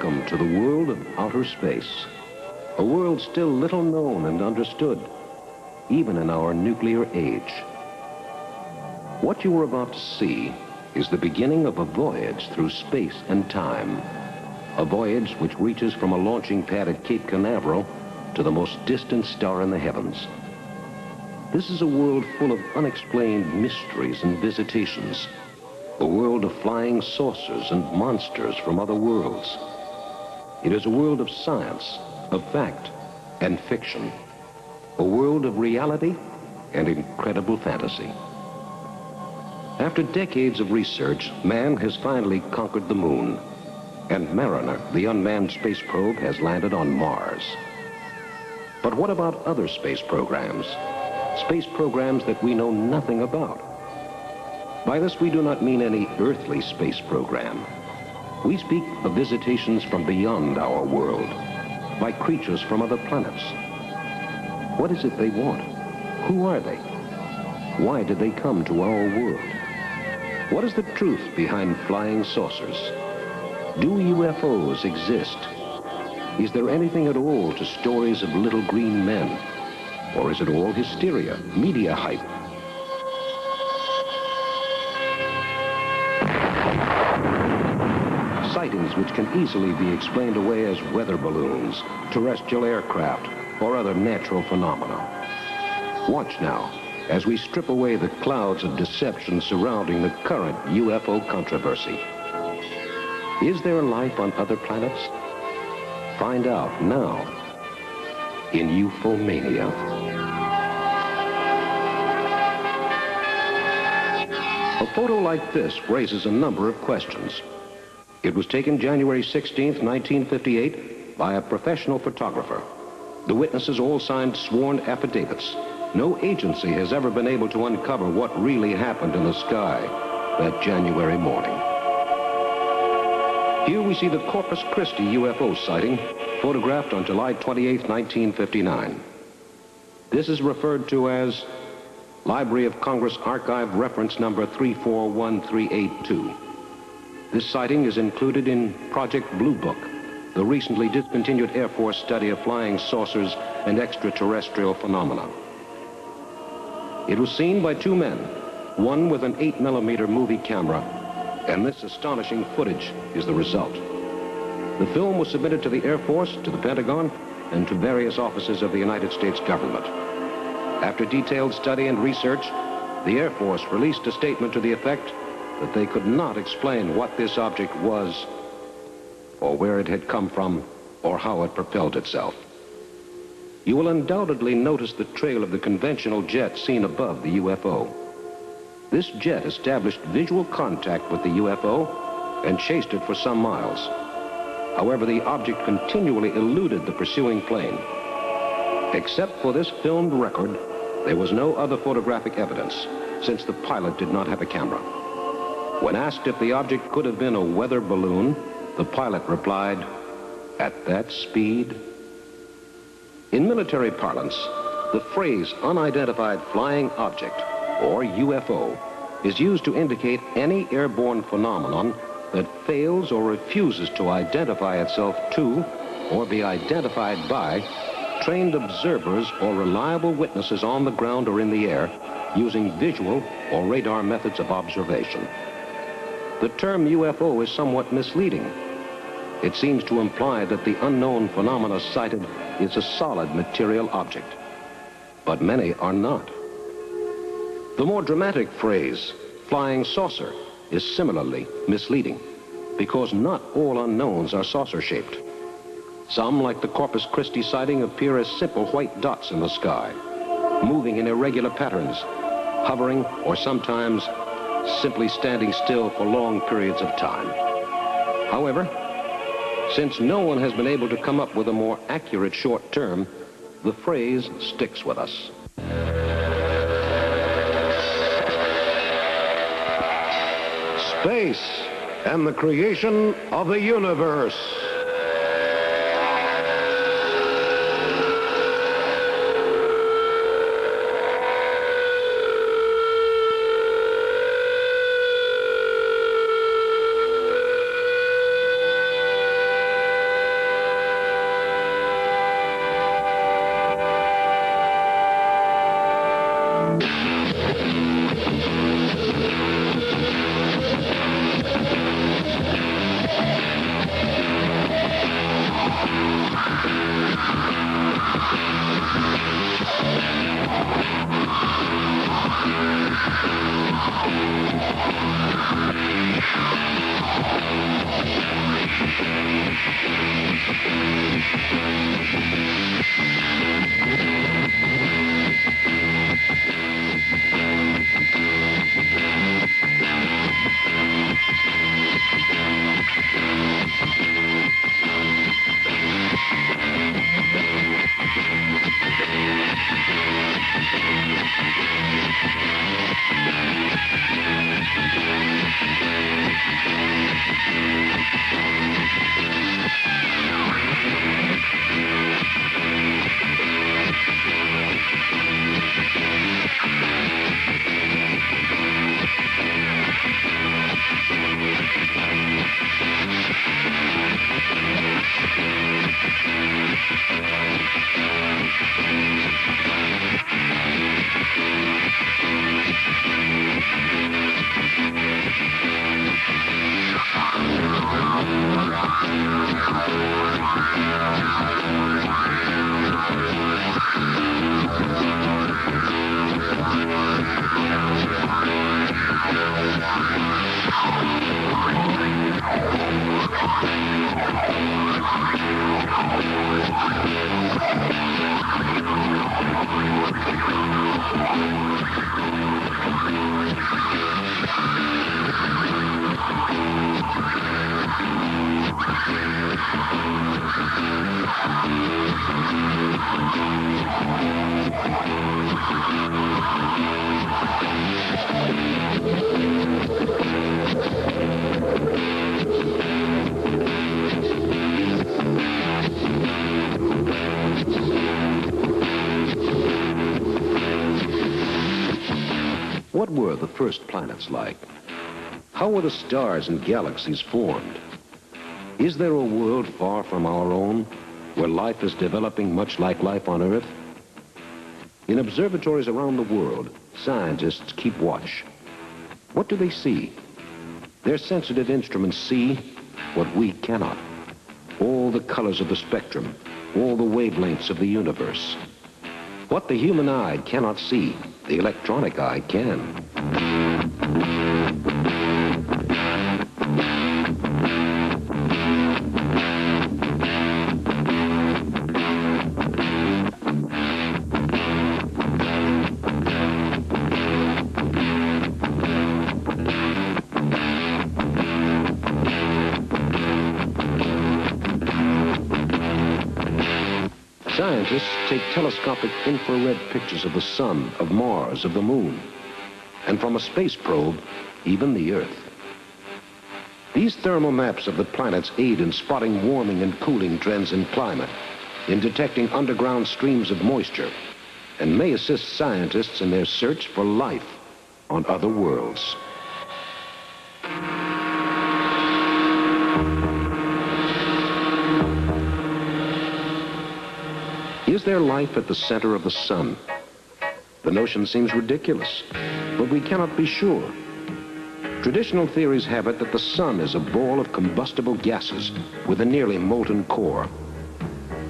Welcome to the world of outer space, a world still little known and understood, even in our nuclear age. What you are about to see is the beginning of a voyage through space and time, a voyage which reaches from a launching pad at Cape Canaveral to the most distant star in the heavens. This is a world full of unexplained mysteries and visitations, a world of flying saucers and monsters from other worlds. It is a world of science, of fact, and fiction, a world of reality and incredible fantasy. After decades of research, man has finally conquered the moon, and Mariner, the unmanned space probe, has landed on Mars. But what about other space programs? Space programs that we know nothing about. By this, we do not mean any earthly space program. We speak of visitations from beyond our world, by creatures from other planets. What is it they want? Who are they? Why did they come to our world? What is the truth behind flying saucers? Do UFOs exist? Is there anything at all to stories of little green men? Or is it all hysteria, media hype? Sightings which can easily be explained away as weather balloons, terrestrial aircraft, or other natural phenomena. Watch now as we strip away the clouds of deception surrounding the current UFO controversy. Is there life on other planets? Find out now in UFOmania. A photo like this raises a number of questions. It was taken January 16th, 1958 by a professional photographer. The witnesses all signed sworn affidavits. No agency has ever been able to uncover what really happened in the sky that January morning. Here we see the Corpus Christi UFO sighting, photographed on July 28, 1959. This is referred to as Library of Congress Archive Reference Number 341382. This sighting is included in Project Blue Book, the recently discontinued Air Force study of flying saucers and extraterrestrial phenomena. It was seen by two men, one with an 8mm movie camera, and this astonishing footage is the result. The film was submitted to the Air Force, to the Pentagon, and to various offices of the United States government. After detailed study and research, the Air Force released a statement to the effect that they could not explain what this object was, or where it had come from, or how it propelled itself. You will undoubtedly notice the trail of the conventional jet seen above the UFO. This jet established visual contact with the UFO and chased it for some miles. However, the object continually eluded the pursuing plane. Except for this filmed record, there was no other photographic evidence, since the pilot did not have a camera. When asked if the object could have been a weather balloon, the pilot replied, "At that speed?" In military parlance, the phrase unidentified flying object, or UFO, is used to indicate any airborne phenomenon that fails or refuses to identify itself to or be identified by trained observers or reliable witnesses on the ground or in the air using visual or radar methods of observation. The term UFO is somewhat misleading. It seems to imply that the unknown phenomena sighted is a solid material object, but many are not. The more dramatic phrase, flying saucer, is similarly misleading, because not all unknowns are saucer-shaped. Some, like the Corpus Christi sighting, appear as simple white dots in the sky, moving in irregular patterns, hovering, or sometimes simply standing still for long periods of time. However, since no one has been able to come up with a more accurate short term, the phrase sticks with us. Space and the creation of the universe. were the first planets like? How were the stars and galaxies formed? Is there a world far from our own where life is developing much like life on Earth? In observatories around the world, scientists keep watch. What do they see? Their sensitive instruments see what we cannot. All the colors of the spectrum, all the wavelengths of the universe. What the human eye cannot see, the electronic eye can. Scientists take telescopic infrared pictures of the sun, of Mars, of the moon, and from a space probe, even the Earth. These thermal maps of the planets aid in spotting warming and cooling trends in climate, in detecting underground streams of moisture, and may assist scientists in their search for life on other worlds. Is there life at the center of the sun? The notion seems ridiculous, but we cannot be sure. Traditional theories have it that the sun is a ball of combustible gases with a nearly molten core.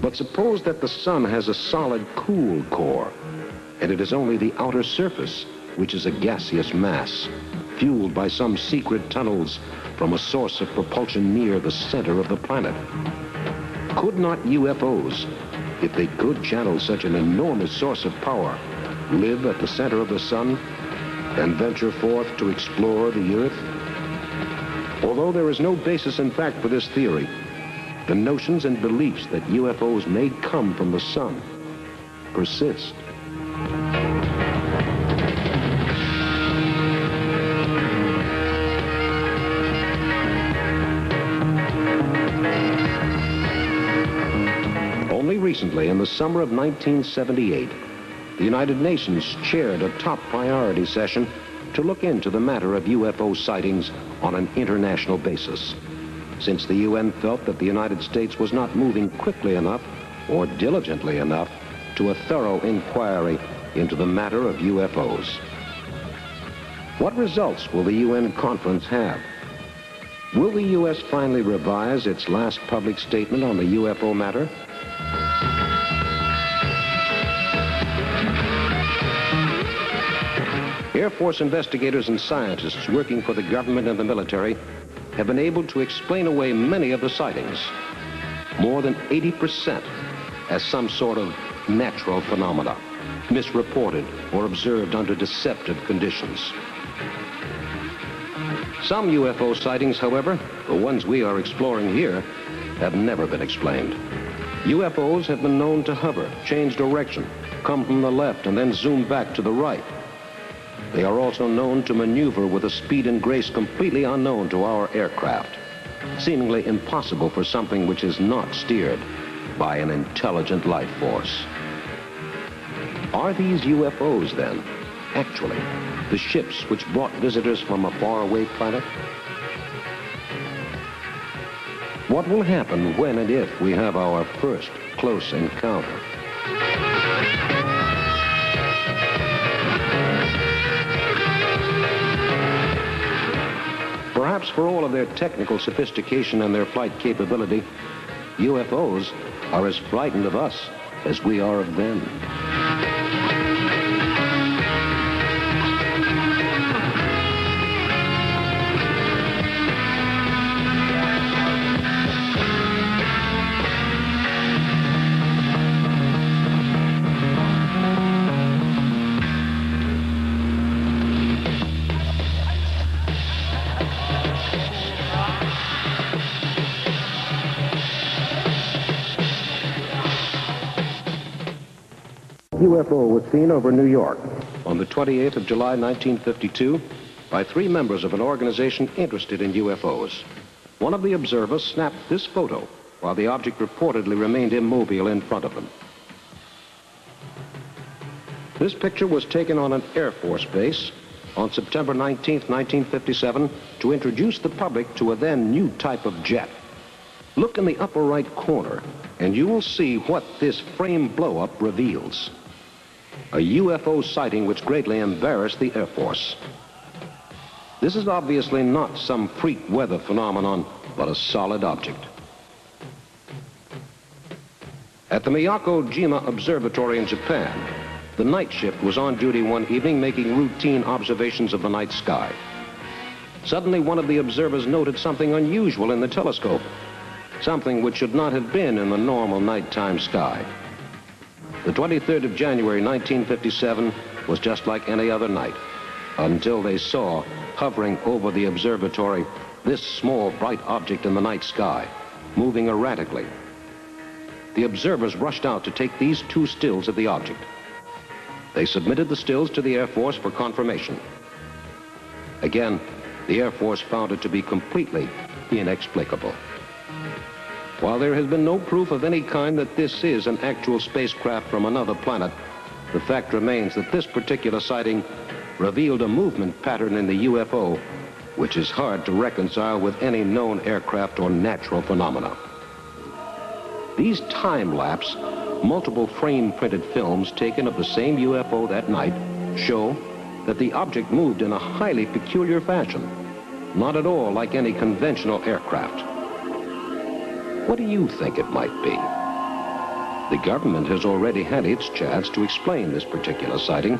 But suppose that the sun has a solid, cool core, and it is only the outer surface, which is a gaseous mass, fueled by some secret tunnels from a source of propulsion near the center of the planet. Could not UFOs, if they could channel such an enormous source of power, live at the center of the sun and venture forth to explore the Earth? Although there is no basis in fact for this theory, the notions and beliefs that UFOs may come from the sun persist. Only recently, in the summer of 1978, the United Nations chaired a top priority session to look into the matter of UFO sightings on an international basis, since the UN felt that the United States was not moving quickly enough or diligently enough to a thorough inquiry into the matter of UFOs. What results will the UN conference have? Will the U.S. finally revise its last public statement on the UFO matter? Air Force investigators and scientists working for the government and the military have been able to explain away many of the sightings, more than 80%, as some sort of natural phenomena, misreported or observed under deceptive conditions. Some UFO sightings, however, the ones we are exploring here, have never been explained. UFOs have been known to hover, change direction, come from the left, and then zoom back to the right. They are also known to maneuver with a speed and grace completely unknown to our aircraft, seemingly impossible for something which is not steered by an intelligent life force. Are these UFOs, then, actually the ships which brought visitors from a faraway planet? What will happen when and if we have our first close encounter? Perhaps for all of their technical sophistication and their flight capability, UFOs are as frightened of us as we are of them. UFO was seen over New York on the 28th of July, 1952, by 3 members of an organization interested in UFOs. One of the observers snapped this photo while the object reportedly remained immobile in front of them. This picture was taken on an Air Force base on September 19, 1957, to introduce the public to a then new type of jet. Look in the upper right corner, and you will see what this frame blow-up reveals. A UFO sighting which greatly embarrassed the Air Force. This is obviously not some freak weather phenomenon, but a solid object. At the Miyako-jima Observatory in Japan, the night shift was on duty one evening making routine observations of the night sky. Suddenly, one of the observers noted something unusual in the telescope, something which should not have been in the normal nighttime sky. The 23rd of January, 1957 was just like any other night, until they saw, hovering over the observatory, this small bright object in the night sky, moving erratically. The observers rushed out to take these two stills of the object. They submitted the stills to the Air Force for confirmation. Again, the Air Force found it to be completely inexplicable. While there has been no proof of any kind that this is an actual spacecraft from another planet, the fact remains that this particular sighting revealed a movement pattern in the UFO which is hard to reconcile with any known aircraft or natural phenomena. These time-lapse, multiple frame-printed films taken of the same UFO that night show that the object moved in a highly peculiar fashion, not at all like any conventional aircraft. What do you think it might be? The government has already had its chance to explain this particular sighting,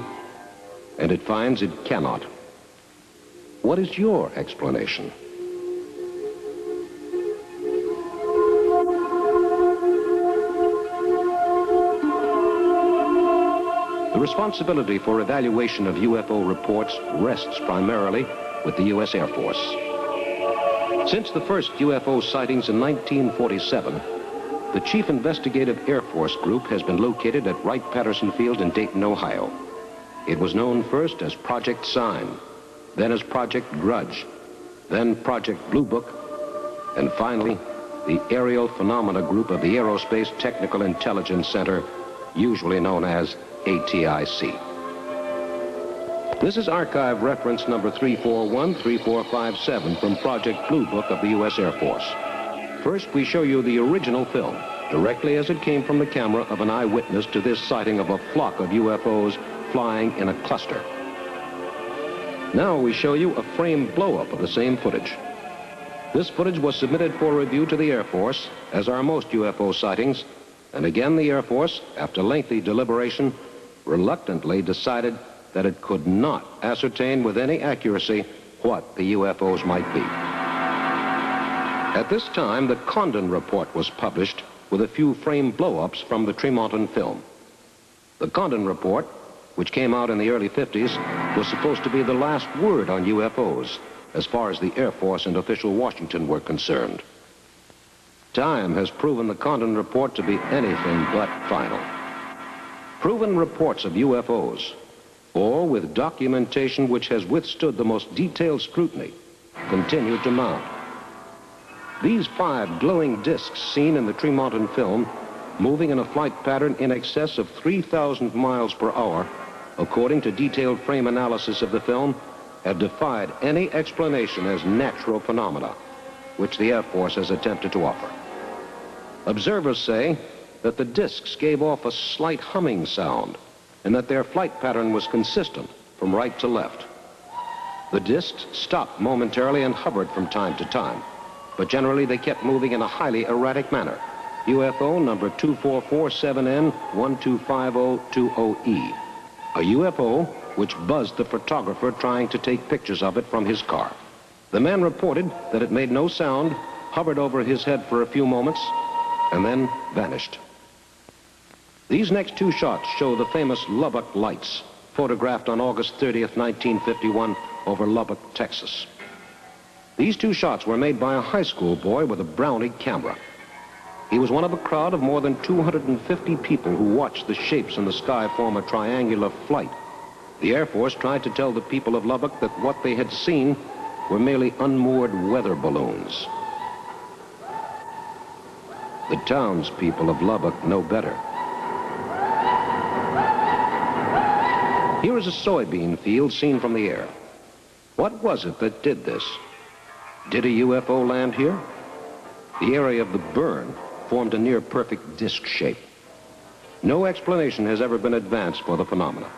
and it finds it cannot. What is your explanation? The responsibility for evaluation of UFO reports rests primarily with the U.S. Air Force. Since the first UFO sightings in 1947, the Chief Investigative Air Force Group has been located at Wright-Patterson Field in Dayton, Ohio. It was known first as Project Sign, then as Project Grudge, then Project Blue Book, and finally, the Aerial Phenomena Group of the Aerospace Technical Intelligence Center, usually known as ATIC. This is archive reference number 3413457 from Project Blue Book of the U.S. Air Force. First, we show you the original film, directly as it came from the camera of an eyewitness to this sighting of a flock of UFOs flying in a cluster. Now we show you a frame blow-up of the same footage. This footage was submitted for review to the Air Force, as are most UFO sightings, and again the Air Force, after lengthy deliberation, reluctantly decided that it could not ascertain with any accuracy what the UFOs might be. At this time, the Condon report was published with a few frame blow-ups from the Tremonton film. The Condon report, which came out in the early 50s, was supposed to be the last word on UFOs as far as the Air Force and official Washington were concerned. Time has proven the Condon report to be anything but final. Proven reports of UFOs, or with documentation which has withstood the most detailed scrutiny, continue to mount. These 5 glowing discs seen in the Tremonton film, moving in a flight pattern in excess of 3,000 miles per hour, according to detailed frame analysis of the film, have defied any explanation as natural phenomena, which the Air Force has attempted to offer. Observers say that the discs gave off a slight humming sound, and that their flight pattern was consistent from right to left. The discs stopped momentarily and hovered from time to time, but generally they kept moving in a highly erratic manner. UFO number 2447N125020E. A UFO which buzzed the photographer trying to take pictures of it from his car. The man reported that it made no sound, hovered over his head for a few moments, and then vanished. These next 2 shots show the famous Lubbock lights, photographed on August 30th, 1951, over Lubbock, Texas. These 2 shots were made by a high school boy with a Brownie camera. He was one of a crowd of more than 250 people who watched the shapes in the sky form a triangular flight. The Air Force tried to tell the people of Lubbock that what they had seen were merely unmoored weather balloons. The townspeople of Lubbock know better. Here is a soybean field seen from the air. What was it that did this? Did a UFO land here? The area of the burn formed a near-perfect disc shape. No explanation has ever been advanced for the phenomena.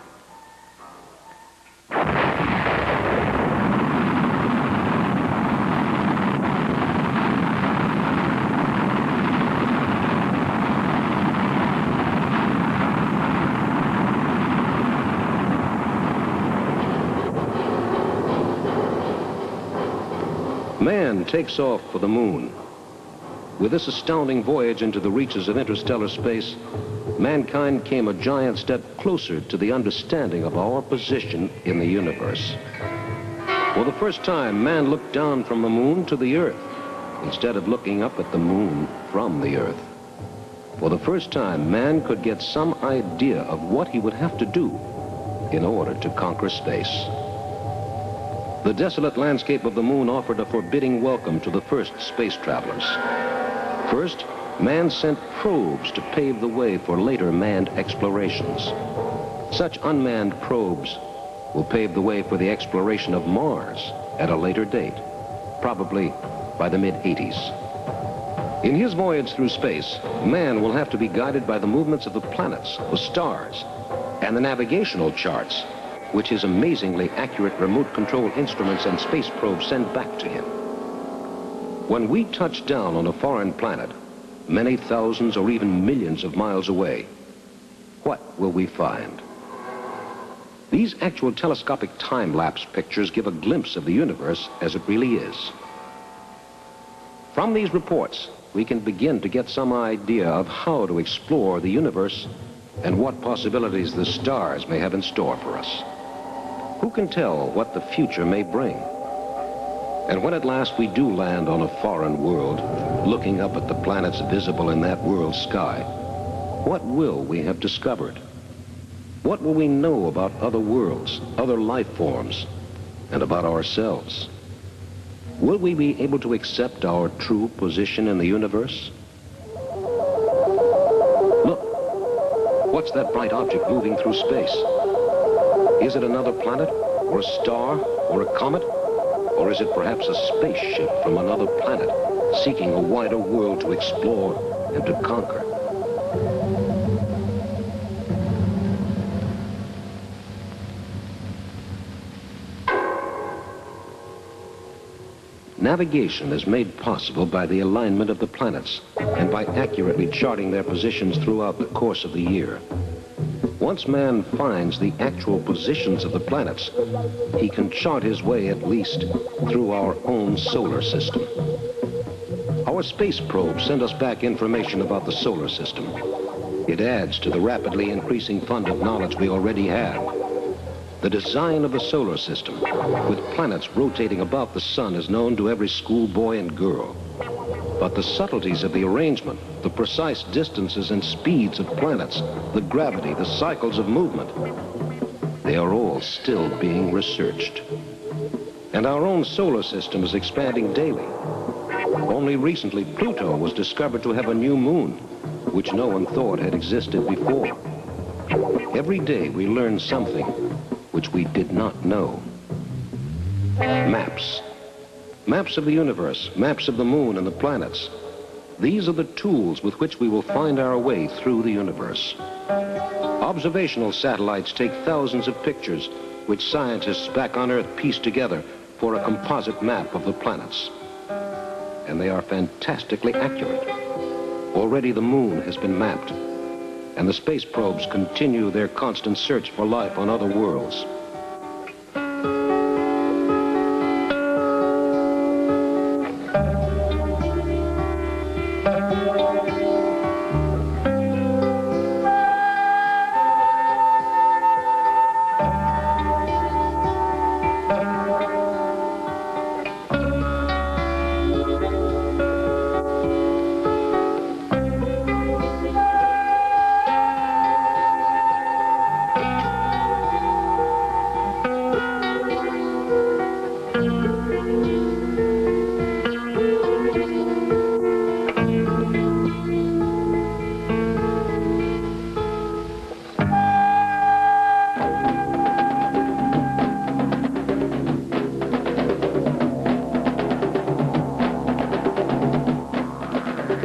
Man takes off for the moon. With this astounding voyage into the reaches of interstellar space, mankind came a giant step closer to the understanding of our position in the universe. For the first time, man looked down from the moon to the Earth, instead of looking up at the moon from the Earth. For the first time, man could get some idea of what he would have to do in order to conquer space. The desolate landscape of the moon offered a forbidding welcome to the first space travelers. First, man sent probes to pave the way for later manned explorations. Such unmanned probes will pave the way for the exploration of Mars at a later date, probably by the mid-80s. In his voyage through space, man will have to be guided by the movements of the planets, the stars, and the navigational charts, which his amazingly accurate remote control instruments and space probes send back to him. When we touch down on a foreign planet, many thousands or even millions of miles away, what will we find? These actual telescopic time-lapse pictures give a glimpse of the universe as it really is. From these reports, we can begin to get some idea of how to explore the universe and what possibilities the stars may have in store for us. Who can tell what the future may bring? And when at last we do land on a foreign world, looking up at the planets visible in that world's sky, what will we have discovered? What will we know about other worlds, other life forms, and about ourselves? Will we be able to accept our true position in the universe? Look, what's that bright object moving through space? Is it another planet, or a star, or a comet? Or is it perhaps a spaceship from another planet, seeking a wider world to explore and to conquer? Navigation is made possible by the alignment of the planets and by accurately charting their positions throughout the course of the year. Once man finds the actual positions of the planets, he can chart his way at least through our own solar system. Our space probes send us back information about the solar system. It adds to the rapidly increasing fund of knowledge we already have. The design of the solar system, with planets rotating about the sun, is known to every schoolboy and girl. But the subtleties of the arrangement, the precise distances and speeds of planets, the gravity, the cycles of movement, they are all still being researched. And our own solar system is expanding daily. Only recently, Pluto was discovered to have a new moon, which no one thought had existed before. Every day we learn something which we did not know. Maps. Maps of the universe, maps of the moon and the planets. These are the tools with which we will find our way through the universe. Observational satellites take thousands of pictures, which scientists back on Earth piece together for a composite map of the planets. And they are fantastically accurate. Already the moon has been mapped, and the space probes continue their constant search for life on other worlds.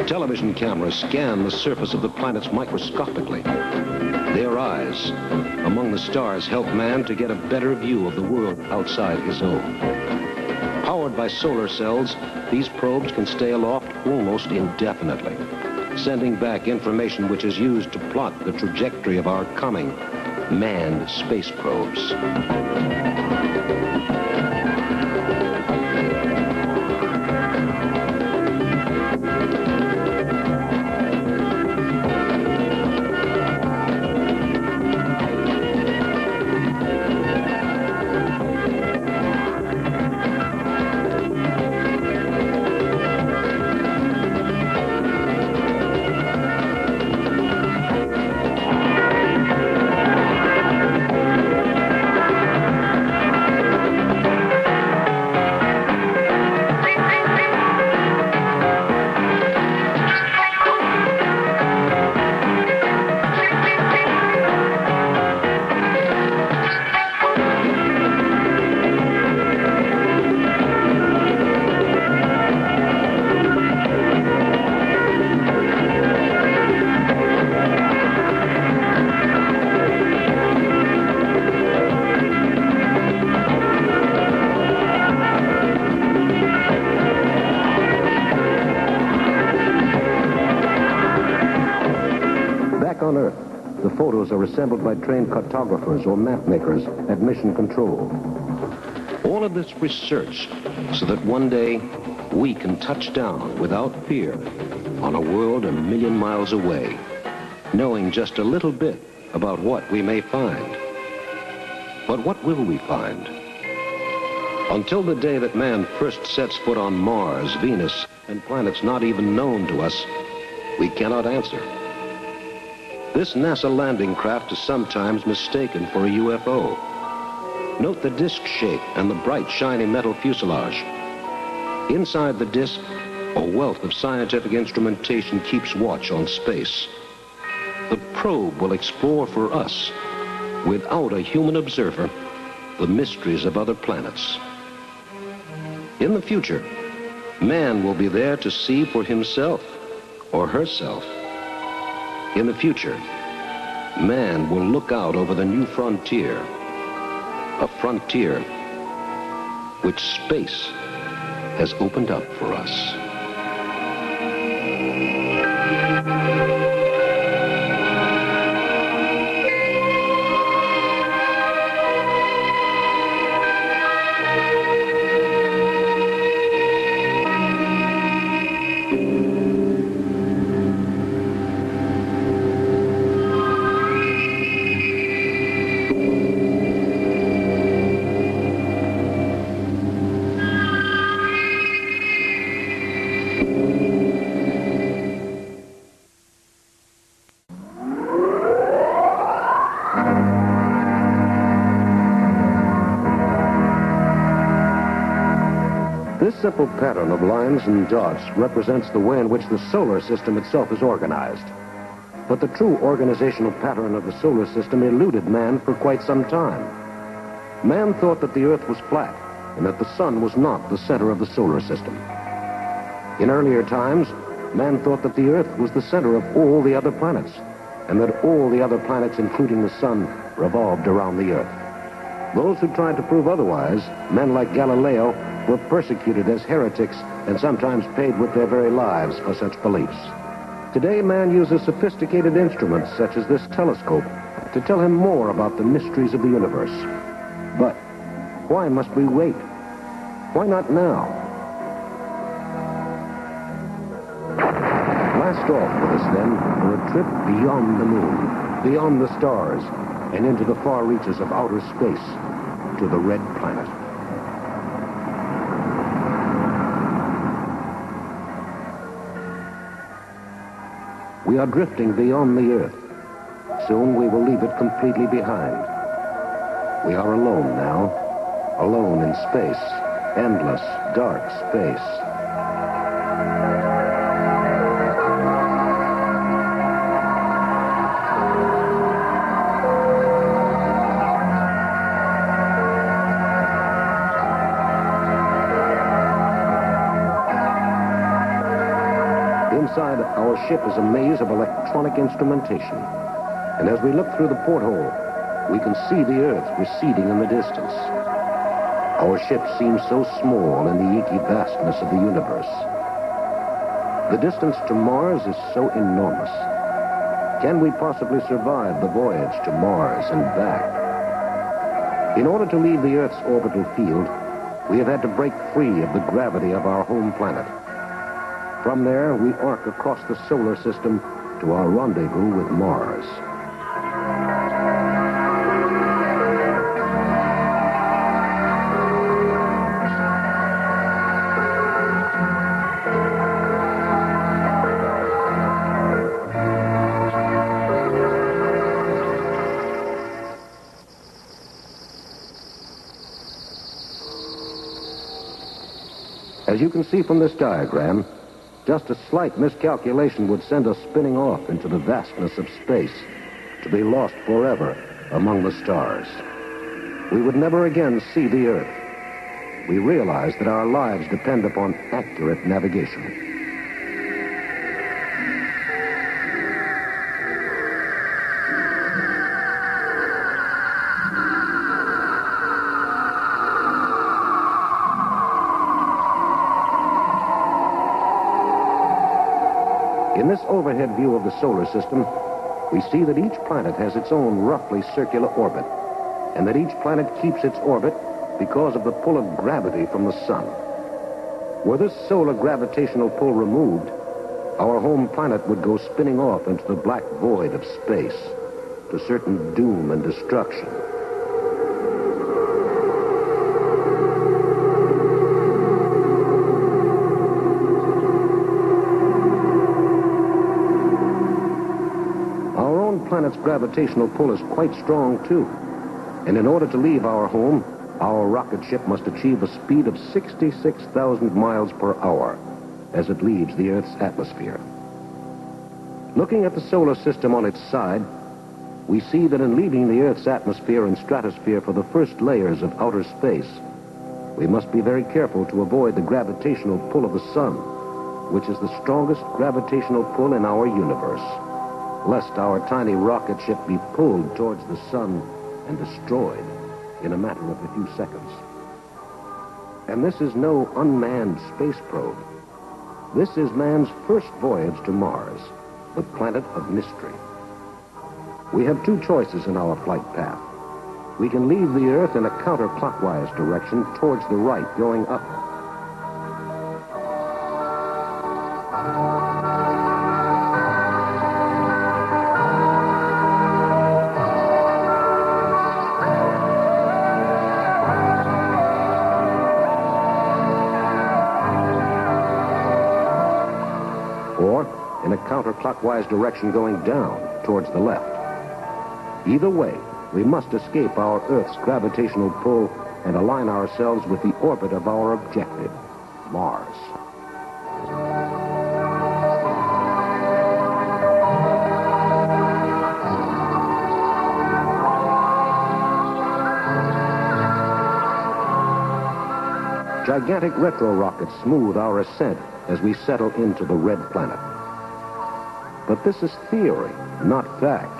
Television cameras scan the surface of the planets microscopically. Their eyes among the stars help man to get a better view of the world outside his own. Powered by solar cells, these probes can stay aloft almost indefinitely, sending back information which is used to plot the trajectory of our coming manned space probes. On Earth, the photos are assembled by trained cartographers or map makers at mission control. All of this research so that one day we can touch down without fear on a world 1,000,000 miles away, knowing just a little bit about what we may find. But what will we find? Until the day that man first sets foot on Mars, Venus, and planets not even known to us, we cannot answer. This NASA landing craft is sometimes mistaken for a UFO. Note the disc shape and the bright, shiny metal fuselage. Inside the disc, a wealth of scientific instrumentation keeps watch on space. The probe will explore for us, without a human observer, the mysteries of other planets. In the future, man will be there to see for himself or herself. In the future, man will look out over the new frontier, a frontier which space has opened up for us. This simple pattern of lines and dots represents the way in which the solar system itself is organized. But the true organizational pattern of the solar system eluded man for quite some time. Man thought that the Earth was flat and that the sun was not the center of the solar system. In earlier times, man thought that the Earth was the center of all the other planets, and that all the other planets, including the sun, revolved around the Earth. Those who tried to prove otherwise, men like Galileo, were persecuted as heretics and sometimes paid with their very lives for such beliefs. Today, man uses sophisticated instruments such as this telescope to tell him more about the mysteries of the universe. But why must we wait? Why not now? Blast off with us, then, for a trip beyond the moon, beyond the stars, and into the far reaches of outer space, to the Red Planet. We are drifting beyond the Earth. Soon we will leave it completely behind. We are alone now, alone in space, endless, dark space. In Inside, our ship is a maze of electronic instrumentation. And as we look through the porthole, we can see the Earth receding in the distance. Our ship seems so small in the inky vastness of the universe. The distance to Mars is so enormous. Can we possibly survive the voyage to Mars and back? In order to leave the Earth's orbital field, we have had to break free of the gravity of our home planet. From there, we arc across the solar system to our rendezvous with Mars. As you can see from this diagram, just a slight miscalculation would send us spinning off into the vastness of space, to be lost forever among the stars. We would never again see the Earth. We realize that our lives depend upon accurate navigation. In this overhead view of the solar system, we see that each planet has its own roughly circular orbit, and that each planet keeps its orbit because of the pull of gravity from the sun. Were this solar gravitational pull removed, our home planet would go spinning off into the black void of space, to certain doom and destruction. Planet's gravitational pull is quite strong, too. And in order to leave our home, our rocket ship must achieve a speed of 66,000 miles per hour as it leaves the Earth's atmosphere. Looking at the solar system on its side, we see that in leaving the Earth's atmosphere and stratosphere for the first layers of outer space, we must be very careful to avoid the gravitational pull of the sun, which is the strongest gravitational pull in our universe, lest our tiny rocket ship be pulled towards the sun and destroyed in a matter of a few seconds. And this is no unmanned space probe. This is man's first voyage to Mars, the planet of mystery. We have two choices in our flight path. We can leave the Earth in a counterclockwise direction towards the right, going up. In a counterclockwise direction going down towards the left. Either way, we must escape our Earth's gravitational pull and align ourselves with the orbit of our objective, Mars. Gigantic retro rockets smooth our ascent as we settle into the red planet. But this is theory, not fact.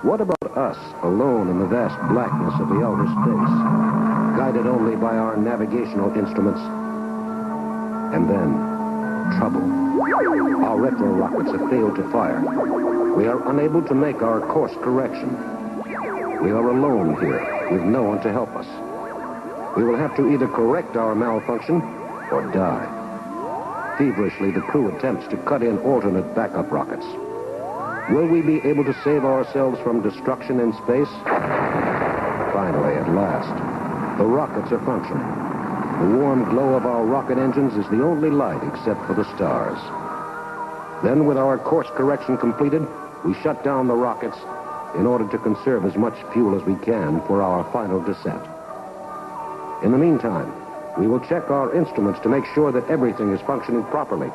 What about us, alone in the vast blackness of the outer space, guided only by our navigational instruments? And then, trouble. Our retro rockets have failed to fire. We are unable to make our course correction. We are alone here, with no one to help us. We will have to either correct our malfunction or die. Feverishly, the crew attempts to cut in alternate backup rockets. Will we be able to save ourselves from destruction in space? Finally, at last, the rockets are functioning. The warm glow of our rocket engines is the only light except for the stars. Then, with our course correction completed, we shut down the rockets in order to conserve as much fuel as we can for our final descent. In the meantime, we will check our instruments to make sure that everything is functioning properly.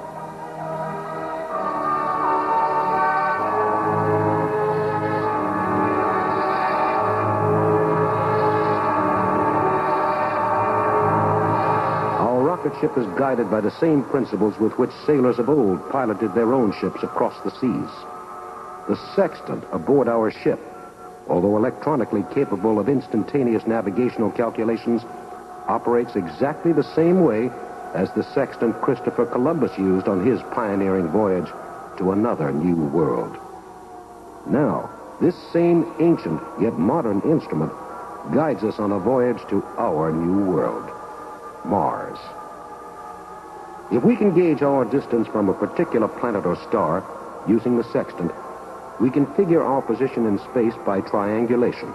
Our rocket ship is guided by the same principles with which sailors of old piloted their own ships across the seas. The sextant aboard our ship, although electronically capable of instantaneous navigational calculations, operates exactly the same way as the sextant Christopher Columbus used on his pioneering voyage to another new world. Now, this same ancient yet modern instrument guides us on a voyage to our new world, Mars. If we can gauge our distance from a particular planet or star using the sextant, we can figure our position in space by triangulation.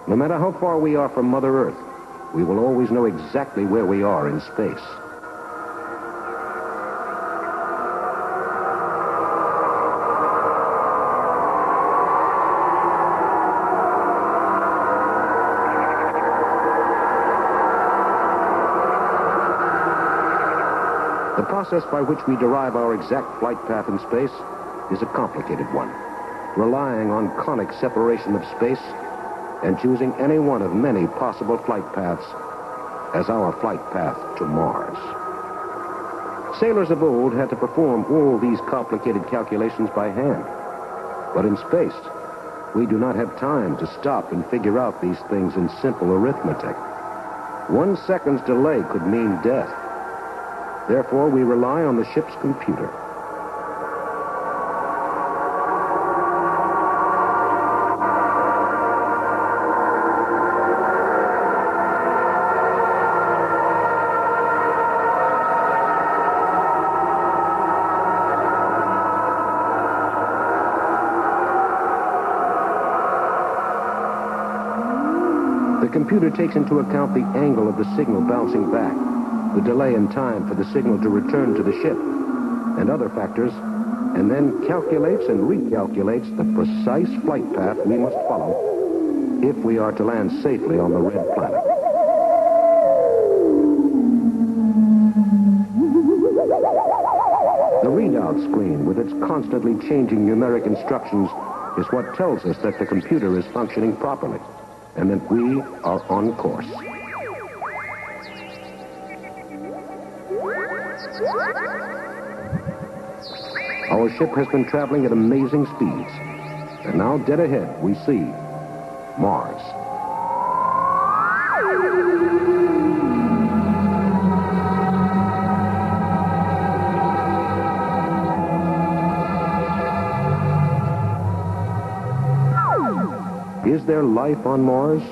No matter how far we are from Mother Earth, we will always know exactly where we are in space. The process by which we derive our exact flight path in space is a complicated one, relying on conic separation of space and choosing any one of many possible flight paths as our flight path to Mars. Sailors of old had to perform all these complicated calculations by hand. But in space, we do not have time to stop and figure out these things in simple arithmetic. 1 second's delay could mean death. Therefore, we rely on the ship's computer. The computer takes into account the angle of the signal bouncing back, the delay in time for the signal to return to the ship, and other factors, and then calculates and recalculates the precise flight path we must follow if we are to land safely on the red planet. The readout screen, with its constantly changing numeric instructions, is what tells us that the computer is functioning properly and that we are on course. Our ship has been traveling at amazing speeds, and now dead ahead we see Mars. Is there life on Mars?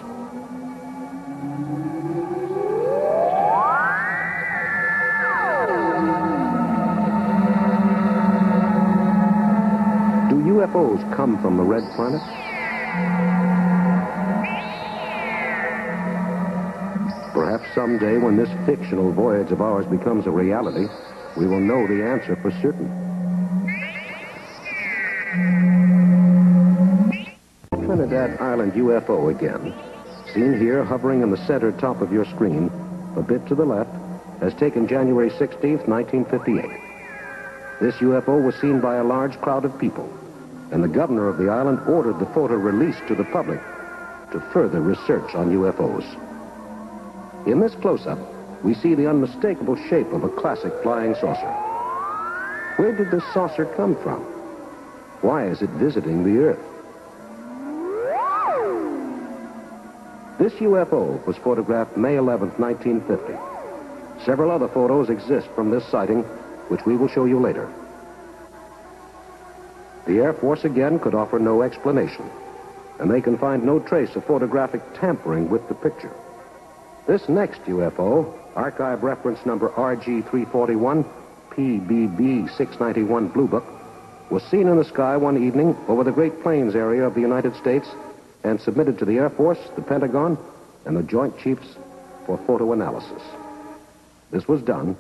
UFOs come from the red planet? Perhaps someday, when this fictional voyage of ours becomes a reality, we will know the answer for certain. Trinidad Island UFO again, seen here hovering in the center top of your screen, a bit to the left, has taken January 16th, 1958. This UFO was seen by a large crowd of people, and the governor of the island ordered the photo released to the public to further research on UFOs. In this close-up, we see the unmistakable shape of a classic flying saucer. Where did this saucer come from? Why is it visiting the Earth? This UFO was photographed May 11th, 1950. Several other photos exist from this sighting, which we will show you later. The Air Force again could offer no explanation, and they can find no trace of photographic tampering with the picture. This next UFO, archive reference number RG341, PBB691 Blue Book, was seen in the sky one evening over the Great Plains area of the United States and submitted to the Air Force, the Pentagon, and the Joint Chiefs for photo analysis. This was done,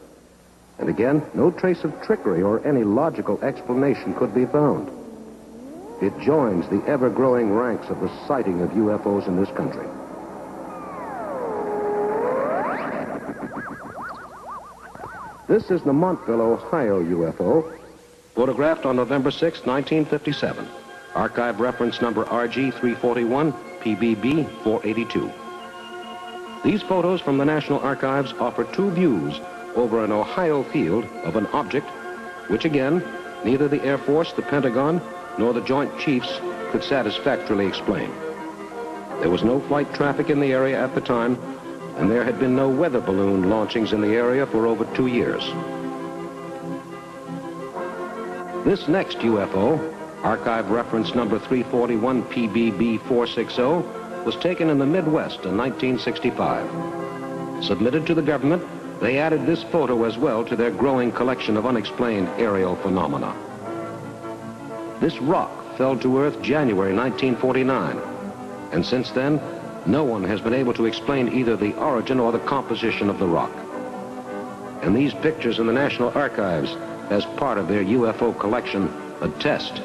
and again, no trace of trickery or any logical explanation could be found. It joins the ever-growing ranks of the sighting of UFOs in this country. This is the Montville, Ohio UFO, photographed on November 6, 1957. Archive reference number RG341, PBB482. These photos from the National Archives offer two views over an Ohio field of an object which, again, neither the Air Force, the Pentagon, nor the Joint Chiefs could satisfactorily explain. There was no flight traffic in the area at the time, and there had been no weather balloon launchings in the area for over 2 years. This next UFO, archive reference number 341 PBB 460, was taken in the Midwest in 1965. Submitted to the government, they added this photo as well to their growing collection of unexplained aerial phenomena. This rock fell to Earth January 1949, and since then, no one has been able to explain either the origin or the composition of the rock. And these pictures in the National Archives, as part of their UFO collection, attest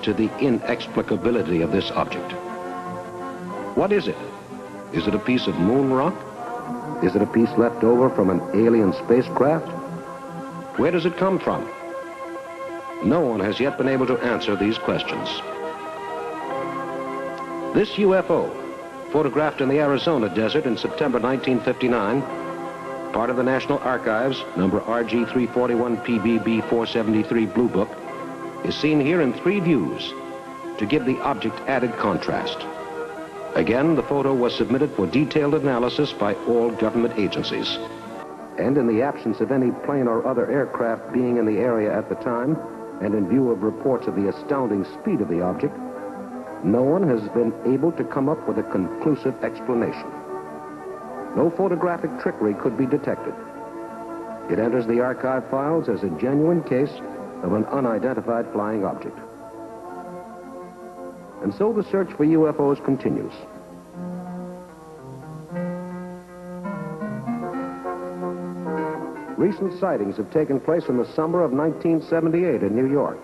to the inexplicability of this object. What is it? Is it a piece of moon rock? Is it a piece left over from an alien spacecraft? Where does it come from? No one has yet been able to answer these questions. This UFO, photographed in the Arizona desert in September 1959, part of the National Archives, number RG341PBB473 Blue Book, is seen here in 3 views to give the object added contrast. Again, the photo was submitted for detailed analysis by all government agencies. And in the absence of any plane or other aircraft being in the area at the time, and in view of reports of the astounding speed of the object, no one has been able to come up with a conclusive explanation. No photographic trickery could be detected. It enters the archive files as a genuine case of an unidentified flying object. And so the search for UFOs continues. Recent sightings have taken place in the summer of 1978 in New York,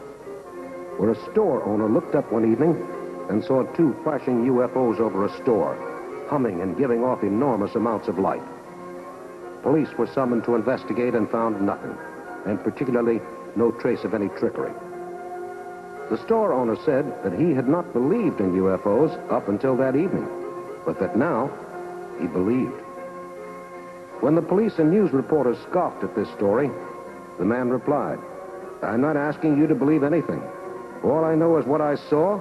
where a store owner looked up one evening and saw 2 flashing UFOs over a store, humming and giving off enormous amounts of light. Police were summoned to investigate and found nothing, and particularly no trace of any trickery. The store owner said that he had not believed in UFOs up until that evening, but that now he believed. When the police and news reporters scoffed at this story, the man replied, "I'm not asking you to believe anything. All I know is what I saw,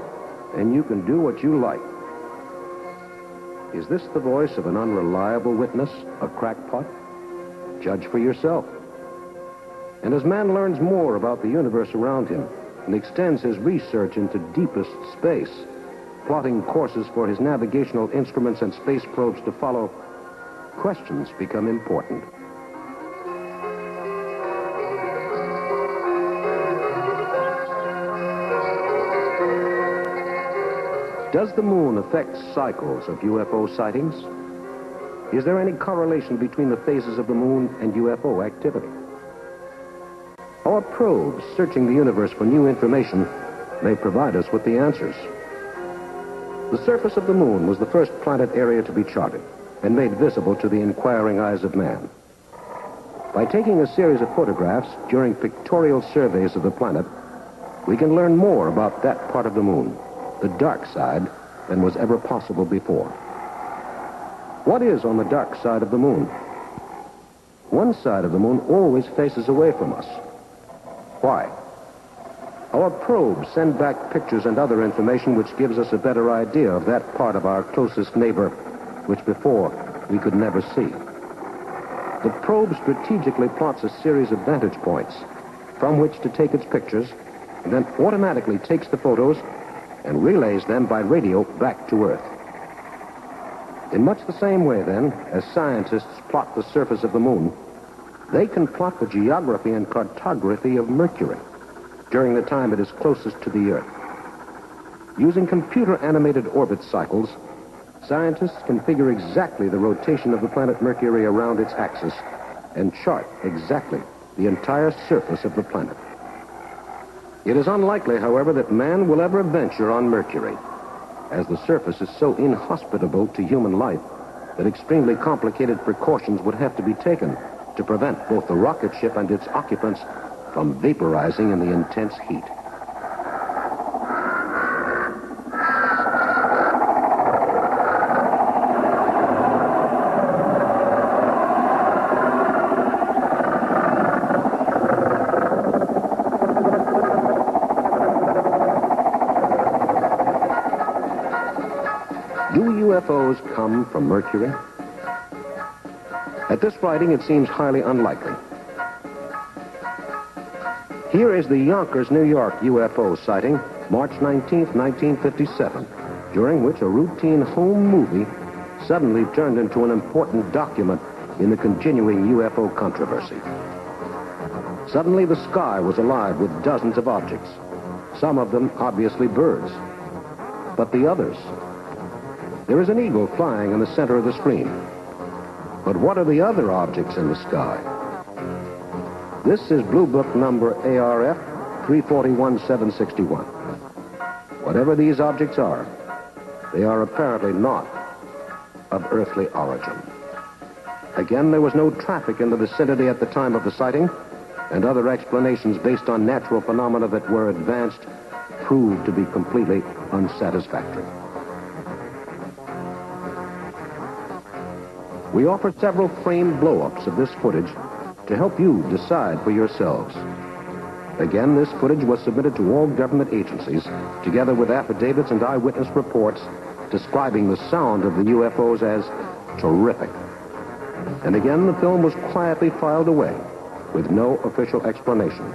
and you can do what you like." Is this the voice of an unreliable witness, a crackpot? Judge for yourself. And as man learns more about the universe around him and extends his research into deepest space, plotting courses for his navigational instruments and space probes to follow, questions become important. Does the moon affect cycles of UFO sightings? Is there any correlation between the phases of the moon and UFO activity? Our probes searching the universe for new information may provide us with the answers. The surface of the moon was the first planet area to be charted and made visible to the inquiring eyes of man. By taking a series of photographs during pictorial surveys of the planet, we can learn more about that part of the moon, the dark side, than was ever possible before. What is on the dark side of the moon? One side of the moon always faces away from us. Why? Our probes send back pictures and other information which gives us a better idea of that part of our closest neighbor which before we could never see. The probe strategically plots a series of vantage points from which to take its pictures, and then automatically takes the photos and relays them by radio back to Earth. In much the same way, then, as scientists plot the surface of the moon, they can plot the geography and cartography of Mercury during the time it is closest to the Earth. Using computer-animated orbit cycles, scientists can figure exactly the rotation of the planet Mercury around its axis and chart exactly the entire surface of the planet. It is unlikely, however, that man will ever venture on Mercury, as the surface is so inhospitable to human life that extremely complicated precautions would have to be taken to prevent both the rocket ship and its occupants from vaporizing in the intense heat. UFOs come from Mercury? At this writing, it seems highly unlikely. Here is the Yonkers, New York UFO sighting, March 19, 1957, during which a routine home movie suddenly turned into an important document in the continuing UFO controversy. Suddenly, the sky was alive with dozens of objects, some of them obviously birds. But the others? There is an eagle flying in the center of the screen. But what are the other objects in the sky? This is Blue Book number ARF 341761. Whatever these objects are, they are apparently not of earthly origin. Again, there was no traffic in the vicinity at the time of the sighting, and other explanations based on natural phenomena that were advanced proved to be completely unsatisfactory. We offer several framed blow-ups of this footage to help you decide for yourselves. Again, this footage was submitted to all government agencies, together with affidavits and eyewitness reports describing the sound of the UFOs as terrific. And again, the film was quietly filed away with no official explanation.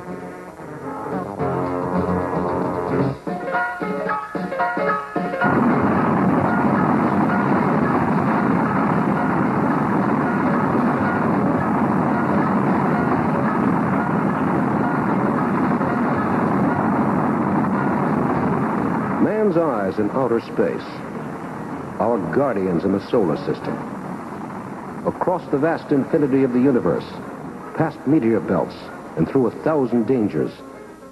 Man's eyes in outer space, our guardians in the solar system. Across the vast infinity of the universe, past meteor belts, and through 1,000 dangers,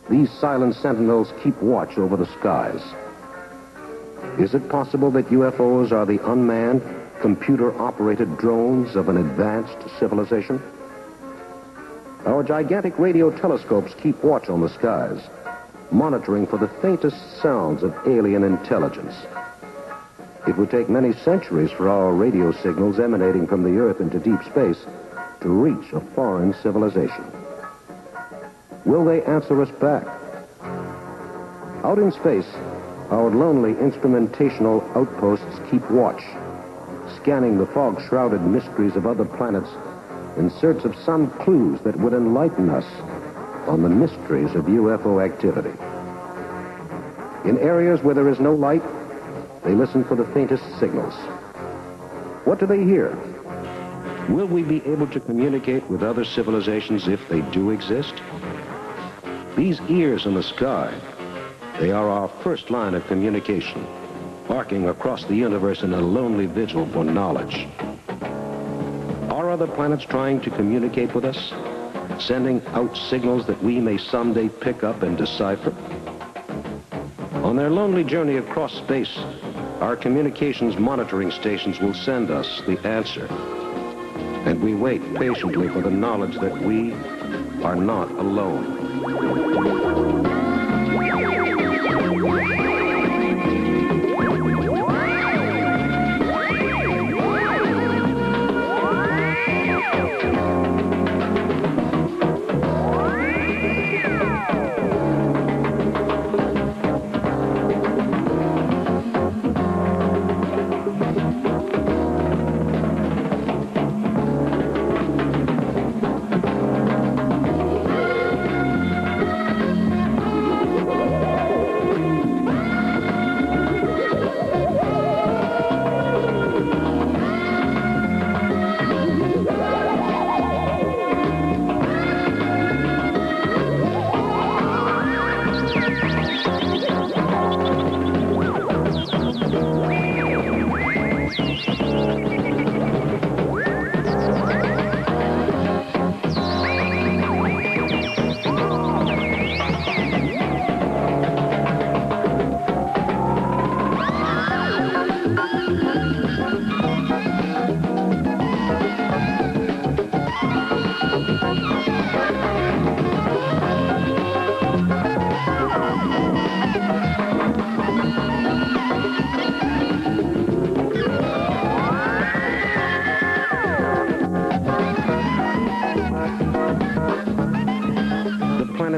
these silent sentinels keep watch over the skies. Is it possible that UFOs are the unmanned, computer-operated drones of an advanced civilization? Our gigantic radio telescopes keep watch on the skies, monitoring for the faintest sounds of alien intelligence. It would take many centuries for our radio signals emanating from the Earth into deep space to reach a foreign civilization. Will they answer us back? Out in space, our lonely instrumentational outposts keep watch, scanning the fog-shrouded mysteries of other planets in search of some clues that would enlighten us on the mysteries of UFO activity. In areas where there is no light, they listen for the faintest signals. What do they hear? Will we be able to communicate with other civilizations if they do exist? These ears in the sky, they are our first line of communication, barking across the universe in a lonely vigil for knowledge. Are other planets trying to communicate with us, sending out signals that we may someday pick up and decipher? On their lonely journey across space, our communications monitoring stations will send us the answer. And we wait patiently for the knowledge that we are not alone.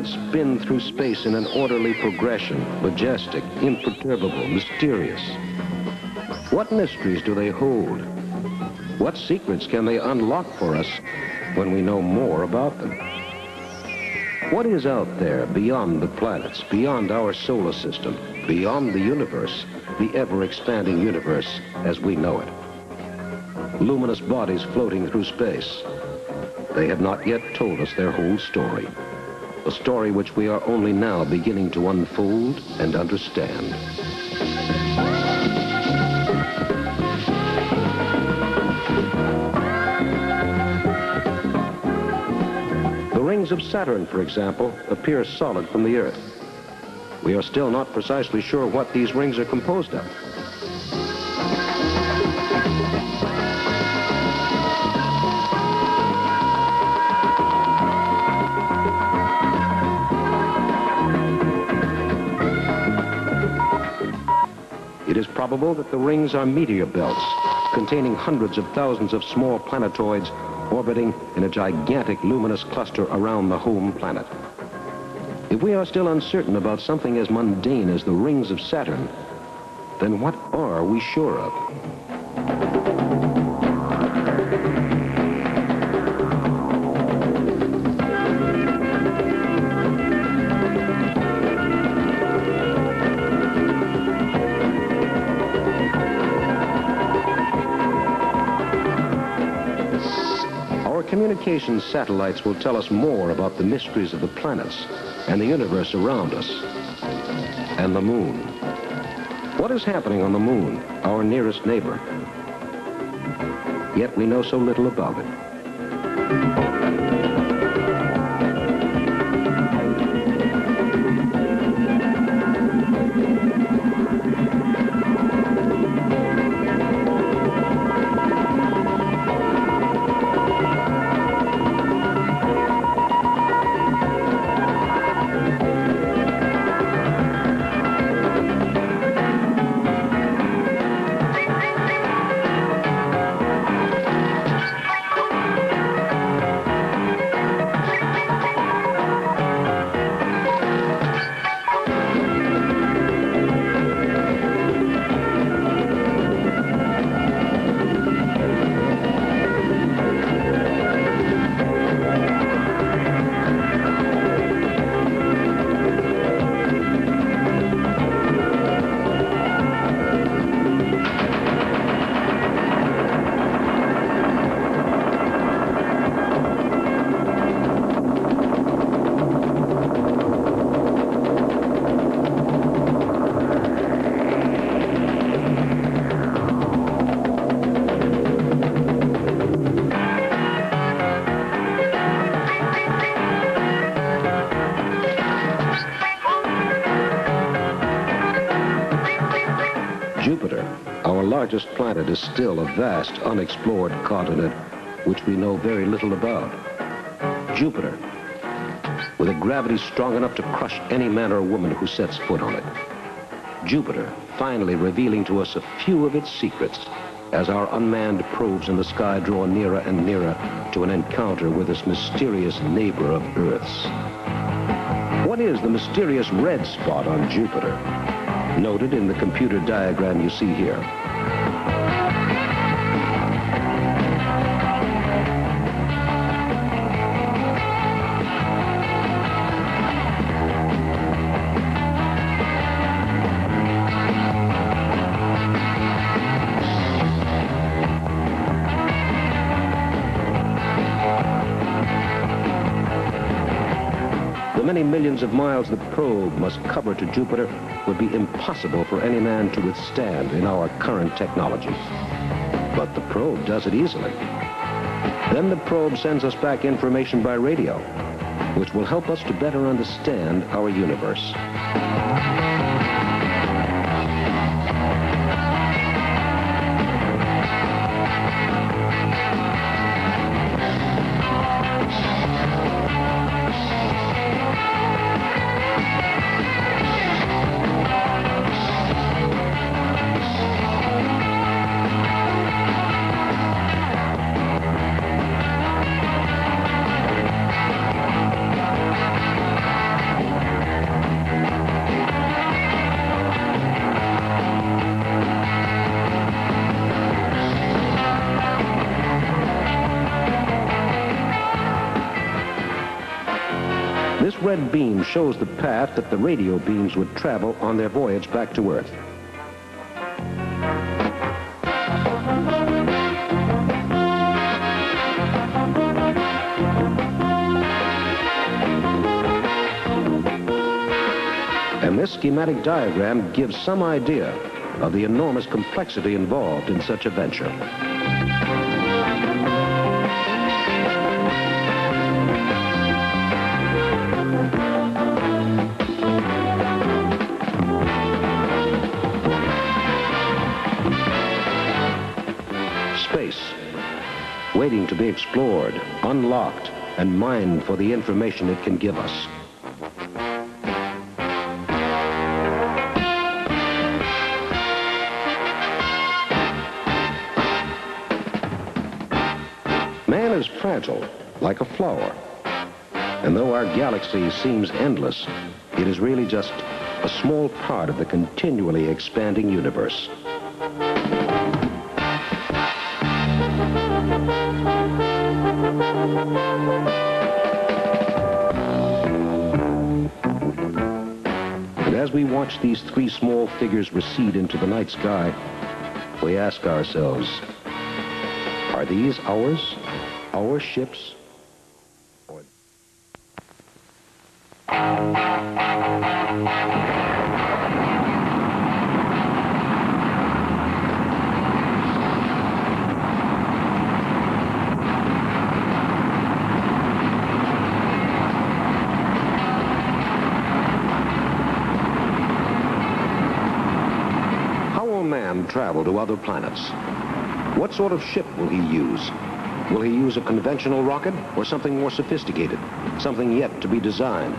Spin through space in an orderly progression, majestic, imperturbable, mysterious. What mysteries do they hold? What secrets can they unlock for us when we know more about them? What is out there beyond the planets, beyond our solar system, beyond the universe, the ever-expanding universe as we know it? Luminous bodies floating through space. They have not yet told us their whole story, a story which we are only now beginning to unfold and understand. The rings of Saturn, for example, appear solid from the Earth. We are still not precisely sure what these rings are composed of. It is probable that the rings are meteor belts containing hundreds of thousands of small planetoids orbiting in a gigantic luminous cluster around the home planet. If we are still uncertain about something as mundane as the rings of Saturn, then what are we sure of? Communications satellites will tell us more about the mysteries of the planets and the universe around us, and the moon. What is happening on the moon, our nearest neighbor? Yet we know so little about it. Jupiter, our largest planet, is still a vast, unexplored continent which we know very little about. Jupiter, with a gravity strong enough to crush any man or woman who sets foot on it. Jupiter, finally revealing to us a few of its secrets as our unmanned probes in the sky draw nearer and nearer to an encounter with this mysterious neighbor of Earth's. What is the mysterious red spot on Jupiter? Noted in the computer diagram you see here. The many millions of miles the probe must cover to Jupiter would be impossible for any man to withstand in our current technology. But the probe does it easily. Then the probe sends us back information by radio, which will help us to better understand our universe. This red beam shows the path that the radio beams would travel on their voyage back to Earth. And this schematic diagram gives some idea of the enormous complexity involved in such a venture. Space, waiting to be explored, unlocked, and mined for the information it can give us. Man is fragile, like a flower. And though our galaxy seems endless, it is really just a small part of the continually expanding universe. And as we watch these three small figures recede into the night sky, we ask ourselves, are these ours? Our ships? How will man travel to other planets? What sort of ship will he use? Will he use a conventional rocket or something more sophisticated, something yet to be designed?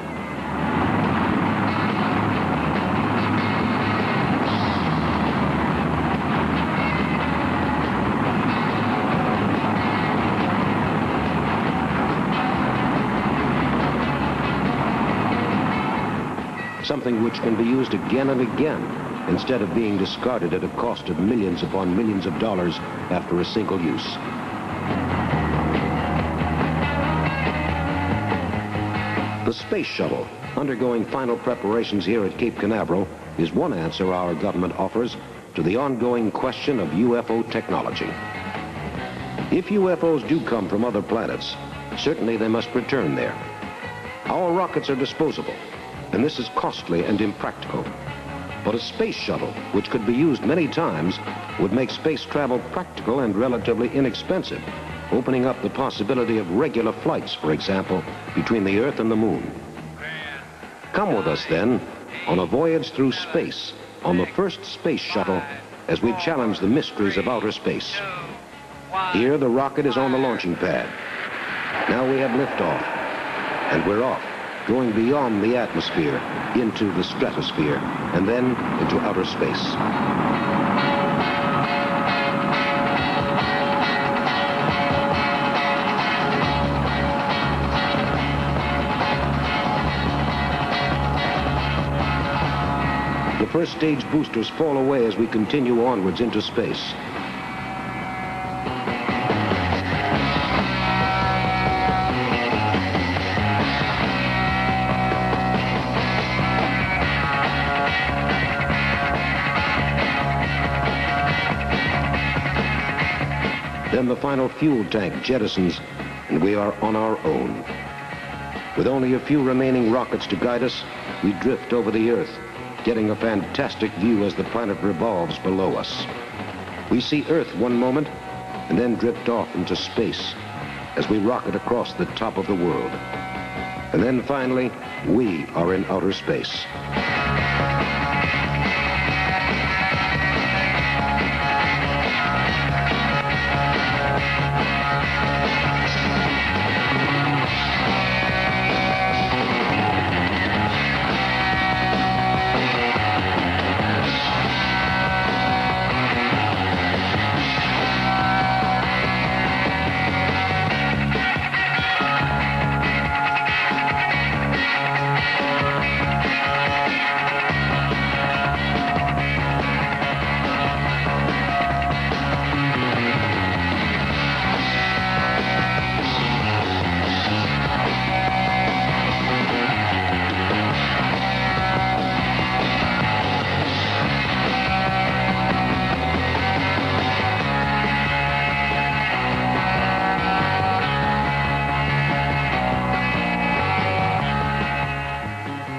Something which can be used again and again, instead of being discarded at a cost of millions upon millions of dollars after a single use. The space shuttle, undergoing final preparations here at Cape Canaveral, is one answer our government offers to the ongoing question of UFO technology. If UFOs do come from other planets, certainly they must return there. Our rockets are disposable, and this is costly and impractical. But a space shuttle, which could be used many times, would make space travel practical and relatively inexpensive, opening up the possibility of regular flights, for example, between the Earth and the Moon. Come with us, then, on a voyage through space, on the first space shuttle, as we challenge the mysteries of outer space. Here, the rocket is on the launching pad. Now we have liftoff, and we're off, going beyond the atmosphere, into the stratosphere, and then into outer space. The first stage boosters fall away as we continue onwards into space. Then the final fuel tank jettisons, and we are on our own. With only a few remaining rockets to guide us, we drift over the Earth, getting a fantastic view as the planet revolves below us. We see Earth one moment, and then drift off into space as we rocket across the top of the world. And then finally, we are in outer space.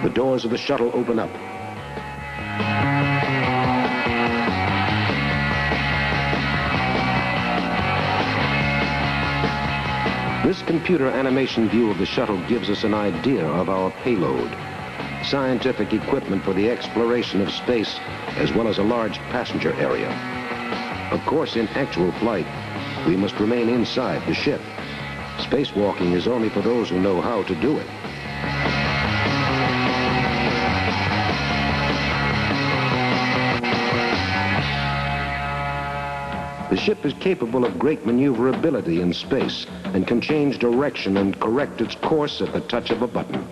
The doors of the shuttle open up. This computer animation view of the shuttle gives us an idea of our payload. Scientific equipment for the exploration of space, as well as a large passenger area. Of course, in actual flight, we must remain inside the ship. Spacewalking is only for those who know how to do it. The ship is capable of great maneuverability in space and can change direction and correct its course at the touch of a button.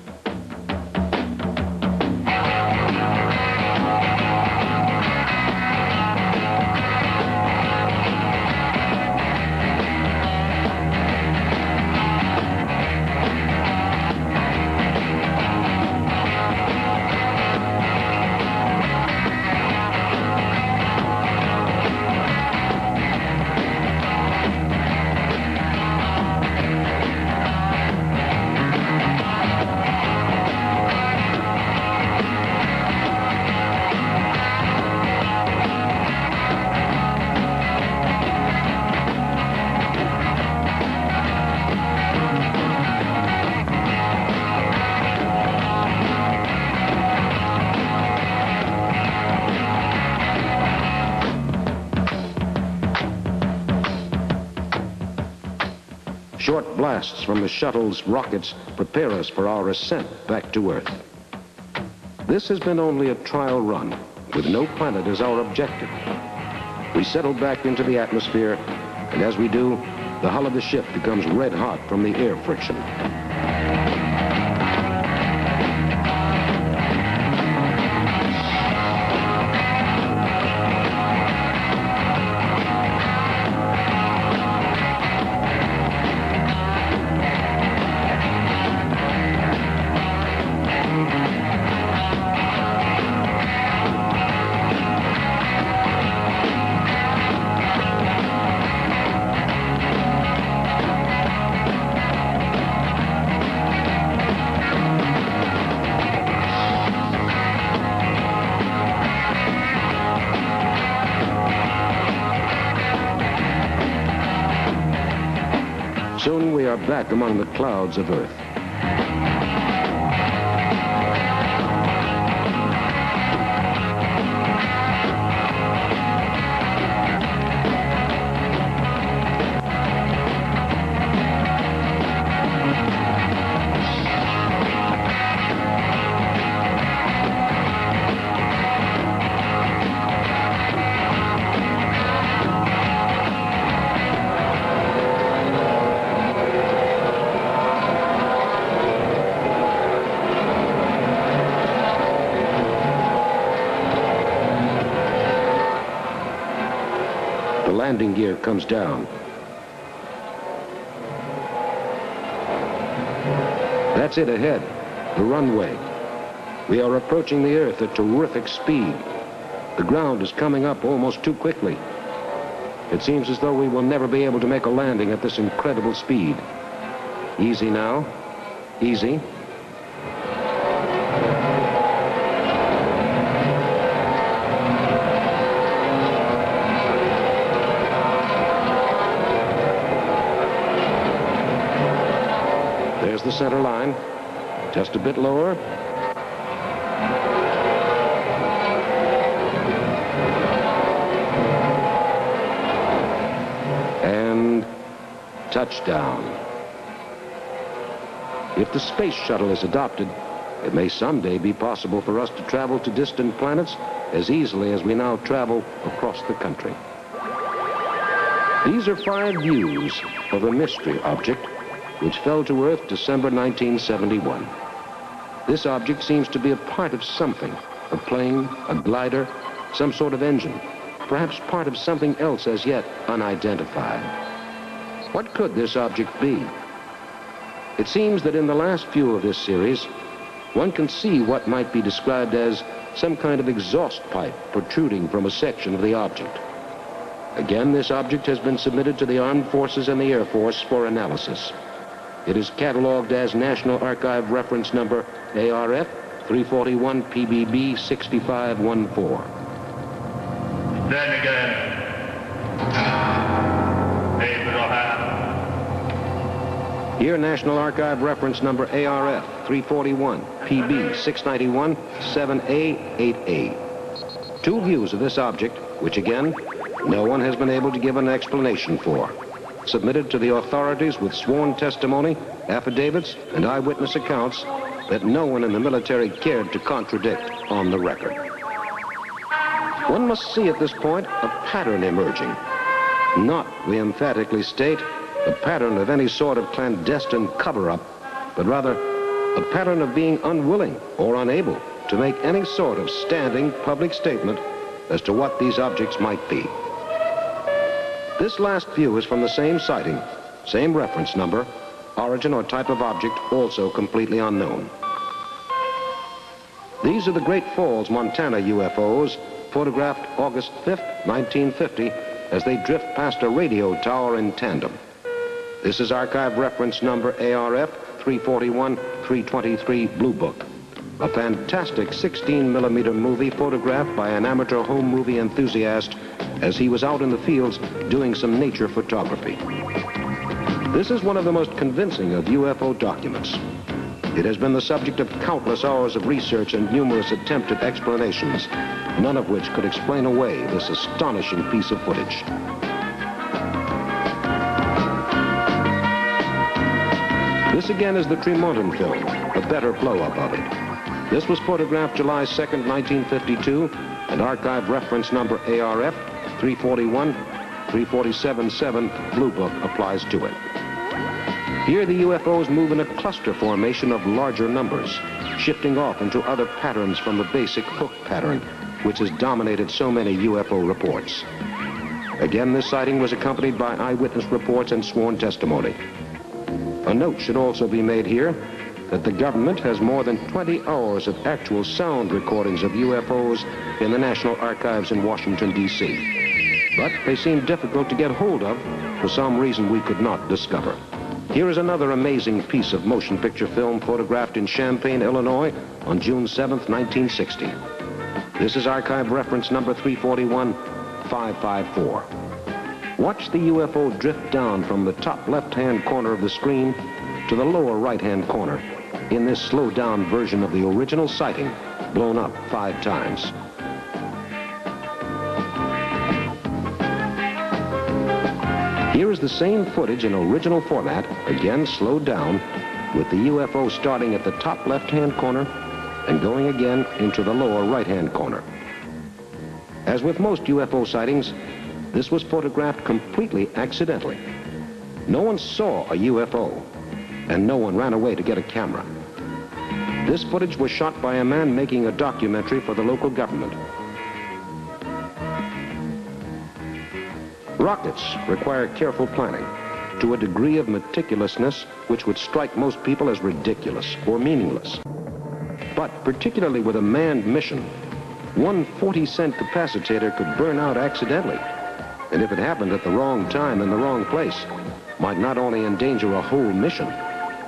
Short blasts from the shuttle's rockets prepare us for our ascent back to Earth. This has been only a trial run, with no planet as our objective. We settle back into the atmosphere, and as we do, the hull of the ship becomes red hot from the air friction. Soon we are back among the clouds of Earth. The landing gear comes down. That's it ahead, the runway. We are approaching the Earth at terrific speed. The ground is coming up almost too quickly. It seems as though we will never be able to make a landing at this incredible speed. Easy now, easy. There's the center line, just a bit lower. And touchdown. If the space shuttle is adopted, it may someday be possible for us to travel to distant planets as easily as we now travel across the country. These are 5 views of a mystery object which fell to Earth December 1971. This object seems to be a part of something, a plane, a glider, some sort of engine, perhaps part of something else as yet unidentified. What could this object be? It seems that in the last view of this series, one can see what might be described as some kind of exhaust pipe protruding from a section of the object. Again, this object has been submitted to the Armed Forces and the Air Force for analysis. It is cataloged as National Archive Reference Number ARF 341 PBB 6514. Then again, Abraham. Here, National Archive reference number ARF 341 PB 691 7A8A. Two views of this object, which again, no one has been able to give an explanation for. Submitted to the authorities with sworn testimony, affidavits, and eyewitness accounts that no one in the military cared to contradict on the record. One must see at this point a pattern emerging. Not, we emphatically state, a pattern of any sort of clandestine cover-up, but rather a pattern of being unwilling or unable to make any sort of standing public statement as to what these objects might be. This last view is from the same sighting, same reference number, origin or type of object also completely unknown. These are the Great Falls, Montana UFOs, photographed August 5th, 1950, as they drift past a radio tower in tandem. This is archive reference number ARF 341-323 Blue Book, a fantastic 16mm movie photographed by an amateur home movie enthusiast as he was out in the fields doing some nature photography. This is one of the most convincing of UFO documents. It has been the subject of countless hours of research and numerous attempted explanations, none of which could explain away this astonishing piece of footage. This again is the Tremonton film, a better blow-up of it. This was photographed July 2nd, 1952, and archive reference number ARF 341-347-7 Blue Book applies to it. Here the UFOs move in a cluster formation of larger numbers, shifting off into other patterns from the basic hook pattern, which has dominated so many UFO reports. Again, this sighting was accompanied by eyewitness reports and sworn testimony. A note should also be made here that the government has more than 20 hours of actual sound recordings of UFOs in the National Archives in Washington, D.C. But they seem difficult to get hold of for some reason we could not discover. Here is another amazing piece of motion picture film photographed in Champaign, Illinois on June 7th, 1960. This is archive reference number 341-554. Watch the UFO drift down from the top left-hand corner of the screen to the lower right-hand corner in this slowed-down version of the original sighting, blown up 5 times. Here is the same footage in original format, again slowed down, with the UFO starting at the top left-hand corner and going again into the lower right-hand corner. As with most UFO sightings, this was photographed completely accidentally. No one saw a UFO, and no one ran away to get a camera. This footage was shot by a man making a documentary for the local government. Rockets require careful planning to a degree of meticulousness which would strike most people as ridiculous or meaningless. But particularly with a manned mission, one 40-cent capacitator could burn out accidentally. And if it happened at the wrong time in the wrong place, might not only endanger a whole mission,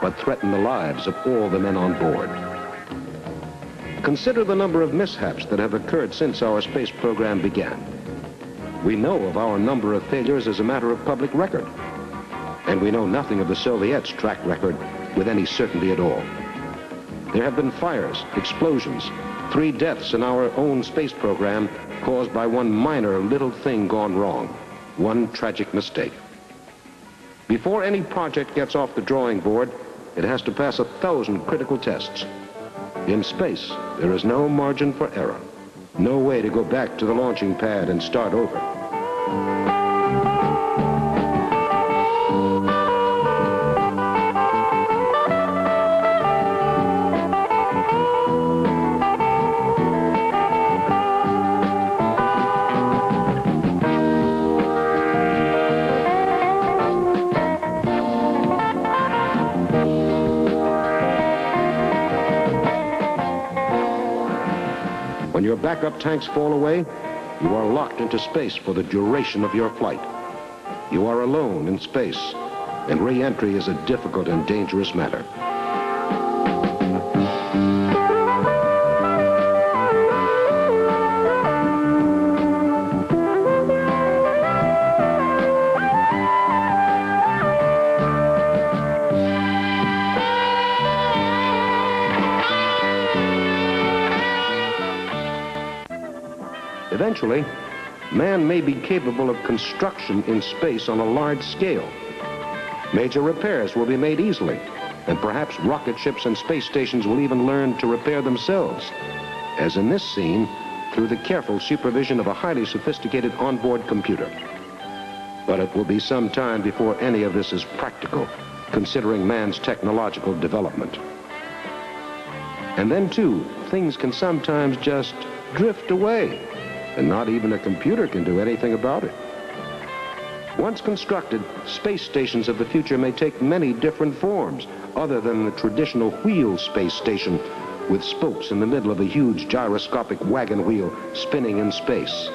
but threaten the lives of all the men on board. Consider the number of mishaps that have occurred since our space program began. We know of our number of failures as a matter of public record, and we know nothing of the Soviets' track record with any certainty at all. There have been fires, explosions, 3 deaths in our own space program caused by one minor little thing gone wrong, one tragic mistake. Before any project gets off the drawing board, it has to pass 1,000 critical tests. In space, there is no margin for error, no way to go back to the launching pad and start over. When your backup tanks fall away, you are locked into space for the duration of your flight. You are alone in space, and re-entry is a difficult and dangerous matter. Eventually, man may be capable of construction in space on a large scale. Major repairs will be made easily, and perhaps rocket ships and space stations will even learn to repair themselves, as in this scene, through the careful supervision of a highly sophisticated onboard computer. But it will be some time before any of this is practical, considering man's technological development. And then, too, things can sometimes just drift away, and not even a computer can do anything about it. Once constructed, space stations of the future may take many different forms, other than the traditional wheel space station with spokes in the middle of a huge gyroscopic wagon wheel spinning in space.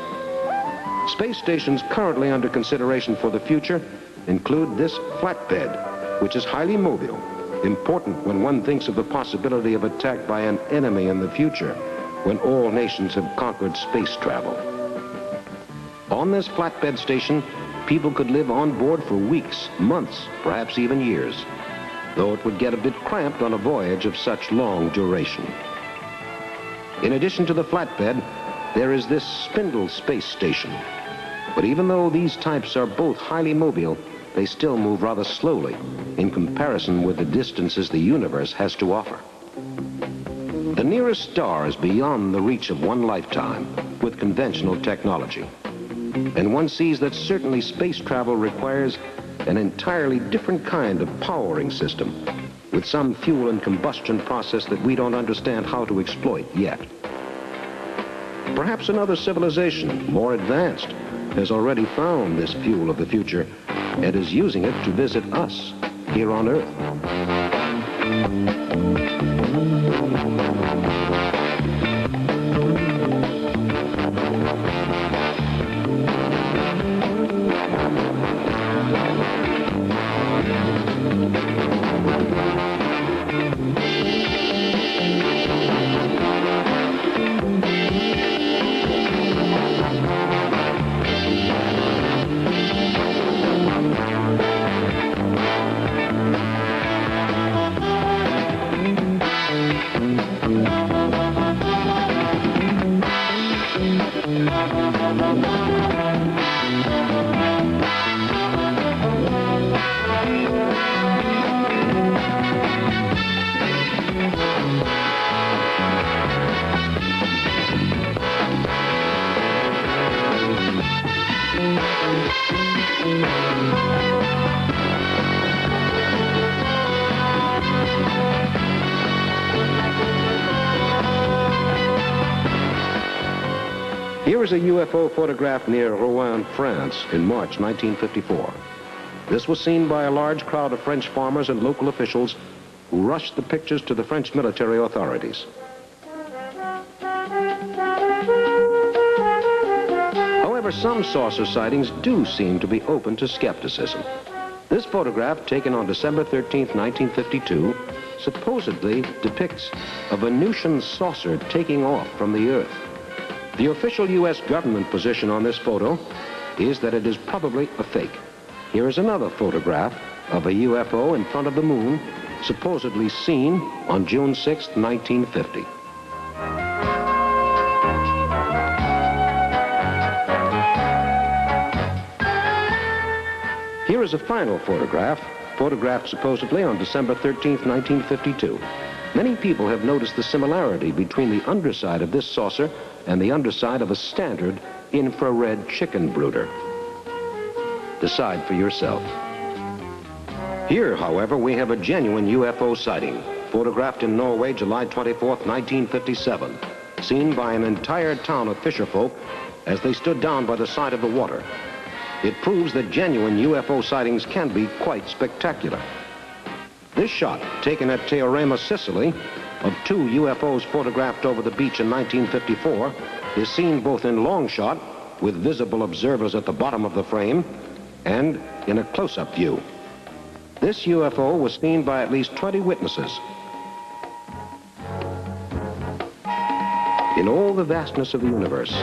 Space stations currently under consideration for the future include this flatbed, which is highly mobile, important when one thinks of the possibility of attack by an enemy in the future, when all nations have conquered space travel. On this flatbed station, people could live on board for weeks, months, perhaps even years, though it would get a bit cramped on a voyage of such long duration. In addition to the flatbed, there is this spindle space station. But even though these types are both highly mobile, they still move rather slowly in comparison with the distances the universe has to offer. The nearest star is beyond the reach of one lifetime with conventional technology. And one sees that certainly space travel requires an entirely different kind of powering system, with some fuel and combustion process that we don't understand how to exploit yet. Perhaps another civilization, more advanced, has already found this fuel of the future and is using it to visit us here on Earth. Here is a UFO photograph near Rouen, France, in March 1954. This was seen by a large crowd of French farmers and local officials who rushed the pictures to the French military authorities. However, some saucer sightings do seem to be open to skepticism. This photograph, taken on December 13th, 1952, supposedly depicts a Venusian saucer taking off from the Earth. The official U.S. government position on this photo is that it is probably a fake. Here is another photograph of a UFO in front of the moon, supposedly seen on June 6, 1950. Here is a final photograph, photographed supposedly on December 13, 1952. Many people have noticed the similarity between the underside of this saucer and the underside of a standard infrared chicken brooder. Decide for yourself. Here, however, we have a genuine UFO sighting, photographed in Norway, July 24th, 1957, seen by an entire town of fisherfolk as they stood down by the side of the water. It proves that genuine UFO sightings can be quite spectacular. This shot, taken at Teorema, Sicily, of two UFOs photographed over the beach in 1954, is seen both in long shot, with visible observers at the bottom of the frame, and in a close-up view. This UFO was seen by at least 20 witnesses. In all the vastness of the universe,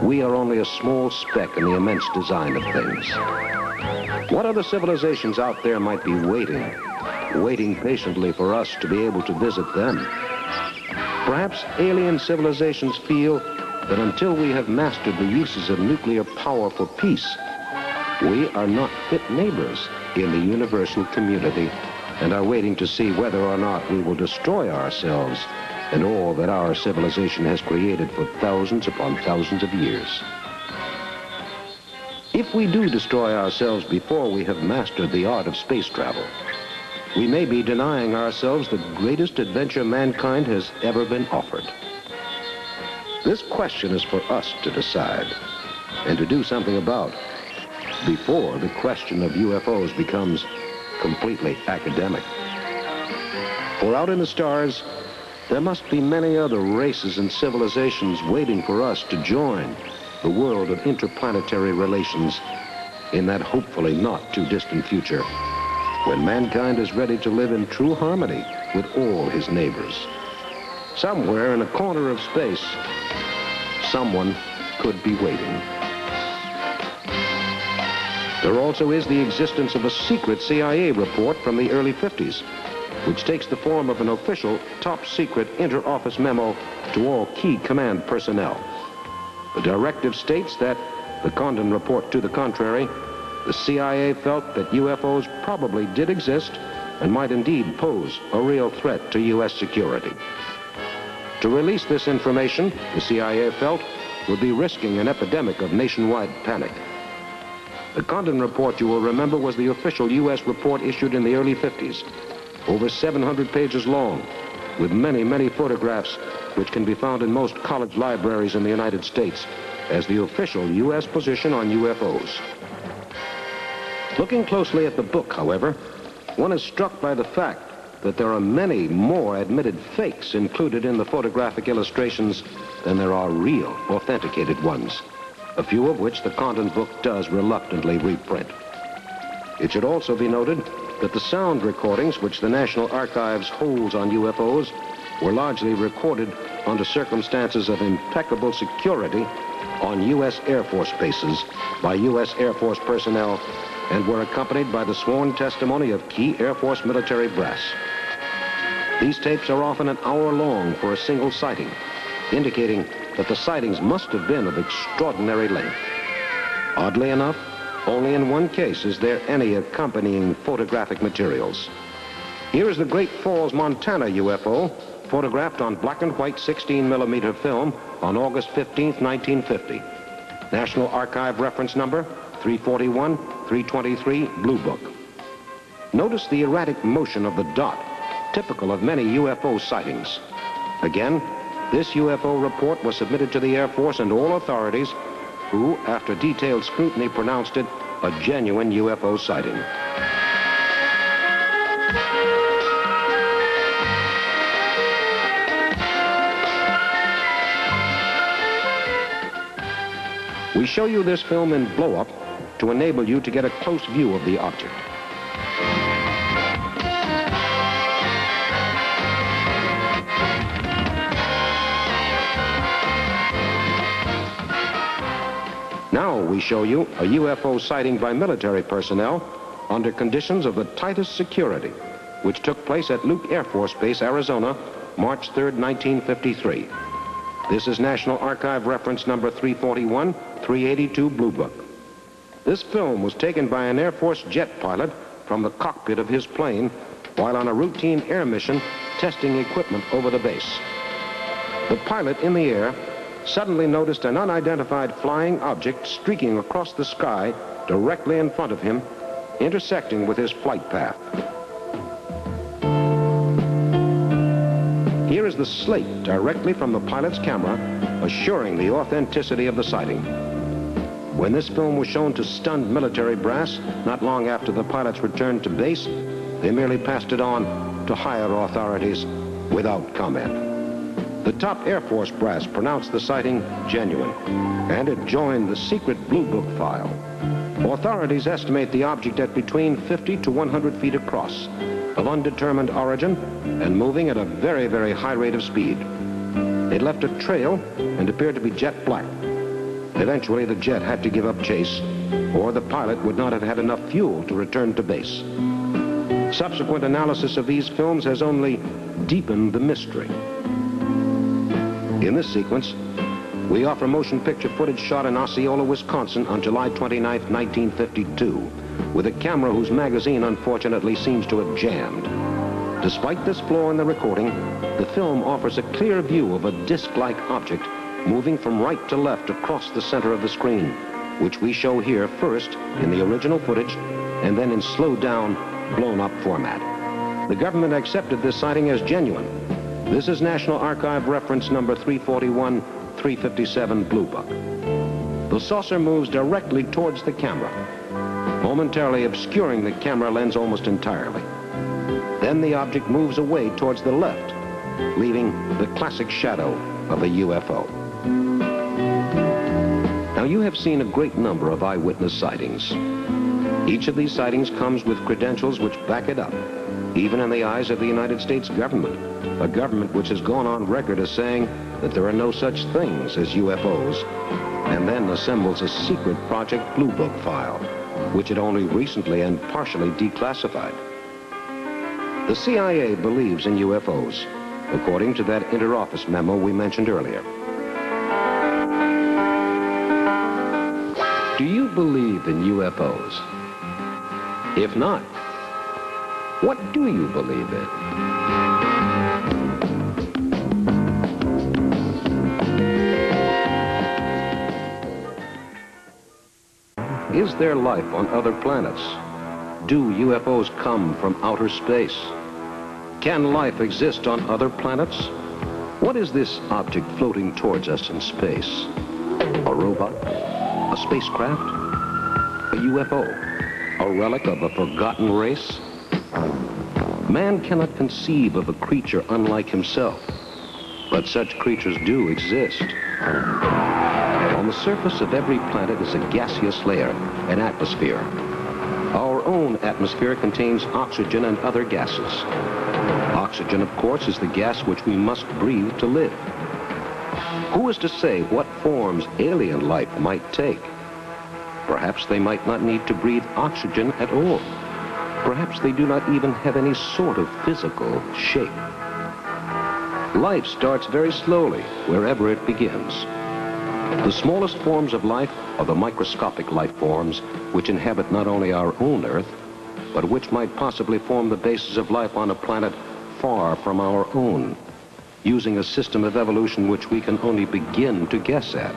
we are only a small speck in the immense design of things. What other civilizations out there might be waiting patiently for us to be able to visit them? Perhaps alien civilizations feel that until we have mastered the uses of nuclear power for peace, we are not fit neighbors in the universal community and are waiting to see whether or not we will destroy ourselves and all that our civilization has created for thousands upon thousands of years. If we do destroy ourselves before we have mastered the art of space travel, we may be denying ourselves the greatest adventure mankind has ever been offered. This question is for us to decide and to do something about before the question of UFOs becomes completely academic. For out in the stars, there must be many other races and civilizations waiting for us to join the world of interplanetary relations in that hopefully not too distant future, when mankind is ready to live in true harmony with all his neighbors. Somewhere in a corner of space, someone could be waiting. There also is the existence of a secret CIA report from the early 50s, which takes the form of an official, top-secret inter-office memo to all key command personnel. The directive states that, the Condon report to the contrary, the CIA felt that UFOs probably did exist and might indeed pose a real threat to U.S. security. To release this information, the CIA felt, would be risking an epidemic of nationwide panic. The Condon report, you will remember, was the official U.S. report issued in the early 50s, over 700 pages long, with many, many photographs which can be found in most college libraries in the United States as the official U.S. position on UFOs. Looking closely at the book, however, one is struck by the fact that there are many more admitted fakes included in the photographic illustrations than there are real, authenticated ones, a few of which the Condon book does reluctantly reprint. It should also be noted that the sound recordings which the National Archives holds on UFOs were largely recorded under circumstances of impeccable security on U.S. Air Force bases by U.S. Air Force personnel and were accompanied by the sworn testimony of key Air Force military brass. These tapes are often an hour long for a single sighting, indicating that the sightings must have been of extraordinary length. Oddly enough, only in one case is there any accompanying photographic materials. Here is the Great Falls, Montana UFO, photographed on black and white 16mm film on August 15, 1950. National Archive reference number 341, 323, Blue Book. Notice the erratic motion of the dot, typical of many UFO sightings. Again, this UFO report was submitted to the Air Force and all authorities who, after detailed scrutiny, pronounced it a genuine UFO sighting. We show you this film in blow-up to enable you to get a close view of the object. Now we show you a UFO sighting by military personnel under conditions of the tightest security, which took place at Luke Air Force Base, Arizona, March 3, 1953. This is National Archive reference number 341, 382, Blue Book. This film was taken by an Air Force jet pilot from the cockpit of his plane while on a routine air mission testing equipment over the base. The pilot in the air suddenly noticed an unidentified flying object streaking across the sky directly in front of him, intersecting with his flight path. Here is the slate directly from the pilot's camera, assuring the authenticity of the sighting. When this film was shown to stunned military brass, not long after the pilots returned to base, they merely passed it on to higher authorities without comment. The top Air Force brass pronounced the sighting genuine, and it joined the secret Blue Book file. Authorities estimate the object at between 50 to 100 feet across, of undetermined origin, and moving at a very, very high rate of speed. It left a trail and appeared to be jet black. Eventually, the jet had to give up chase, or the pilot would not have had enough fuel to return to base. Subsequent analysis of these films has only deepened the mystery. In this sequence, We offer motion picture footage shot in Osceola, Wisconsin on July 29, 1952, with a camera whose magazine unfortunately seems to have jammed. Despite this flaw in the recording, the film offers a clear view of a disc-like object moving from right to left across the center of the screen, which we show here first in the original footage and then in slowed-down, blown-up format. The government accepted this sighting as genuine. This is National Archive reference number 341-357 Blue Book. The saucer moves directly towards the camera, momentarily obscuring the camera lens almost entirely. Then the object moves away towards the left, leaving the classic shadow of a UFO. Now, you have seen a great number of eyewitness sightings. Each of these sightings comes with credentials which back it up, even in the eyes of the United States government, a government which has gone on record as saying that there are no such things as UFOs, and then assembles a secret Project Blue Book file, which it only recently and partially declassified. The CIA believes in UFOs, according to that interoffice memo we mentioned earlier. Do you believe in UFOs? If not, what do you believe in? Is there life on other planets? Do UFOs come from outer space? Can life exist on other planets? What is this object floating towards us in space? A robot? A spacecraft? A UFO? A relic of a forgotten race? Man cannot conceive of a creature unlike himself, but such creatures do exist. On the surface of every planet is a gaseous layer, an atmosphere. Our own atmosphere contains oxygen and other gases. Oxygen, of course, is the gas which we must breathe to live. Who is to say what forms alien life might take? Perhaps they might not need to breathe oxygen at all. Perhaps they do not even have any sort of physical shape. Life starts very slowly, wherever it begins. The smallest forms of life are the microscopic life forms which inhabit not only our own Earth, but which might possibly form the basis of life on a planet far from our own, using a system of evolution which we can only begin to guess at.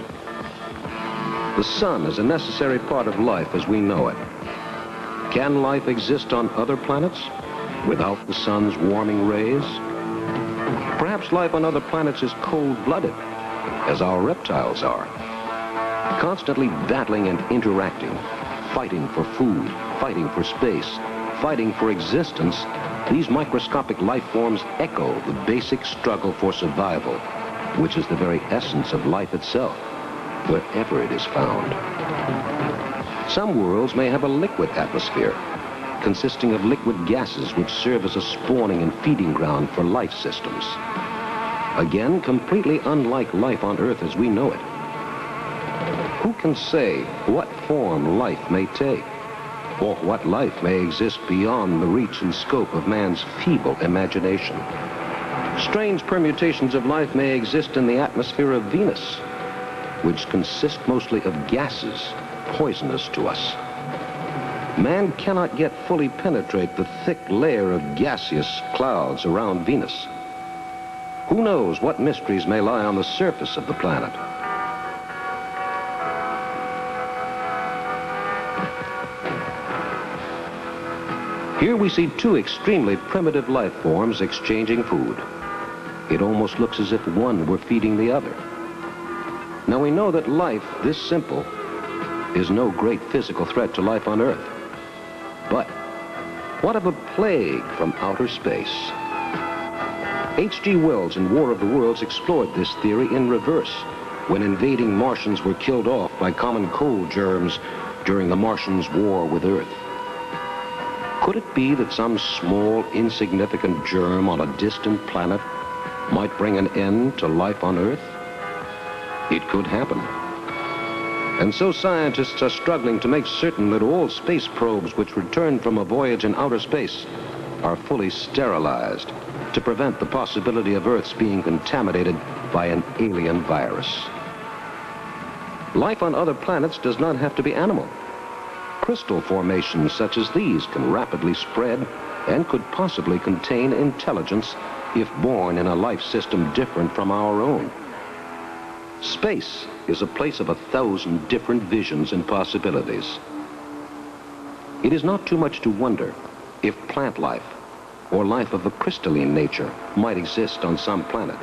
The sun is a necessary part of life as we know it. Can life exist on other planets without the sun's warming rays? Perhaps life on other planets is cold-blooded, as our reptiles are, constantly battling and interacting, fighting for food, fighting for space, fighting for existence. These microscopic life forms echo the basic struggle for survival, which is the very essence of life itself, wherever it is found. Some worlds may have a liquid atmosphere, consisting of liquid gases which serve as a spawning and feeding ground for life systems. Again, completely unlike life on Earth as we know it. Who can say what form life may take, or what life may exist beyond the reach and scope of man's feeble imagination? Strange permutations of life may exist in the atmosphere of Venus, which consists mostly of gases poisonous to us. Man cannot yet fully penetrate the thick layer of gaseous clouds around Venus. Who knows what mysteries may lie on the surface of the planet? Here we see two extremely primitive life forms exchanging food. It almost looks as if one were feeding the other. Now we know that life this simple is no great physical threat to life on Earth. But what of a plague from outer space? H.G. Wells in War of the Worlds explored this theory in reverse when invading Martians were killed off by common cold germs during the Martians' war with Earth. Could it be that some small, insignificant germ on a distant planet might bring an end to life on Earth? It could happen. And so scientists are struggling to make certain that all space probes which return from a voyage in outer space are fully sterilized to prevent the possibility of Earth's being contaminated by an alien virus. Life on other planets does not have to be animal. Crystal formations such as these can rapidly spread and could possibly contain intelligence if born in a life system different from our own. Space is a place of 1,000 different visions and possibilities. It is not too much to wonder if plant life or life of a crystalline nature might exist on some planet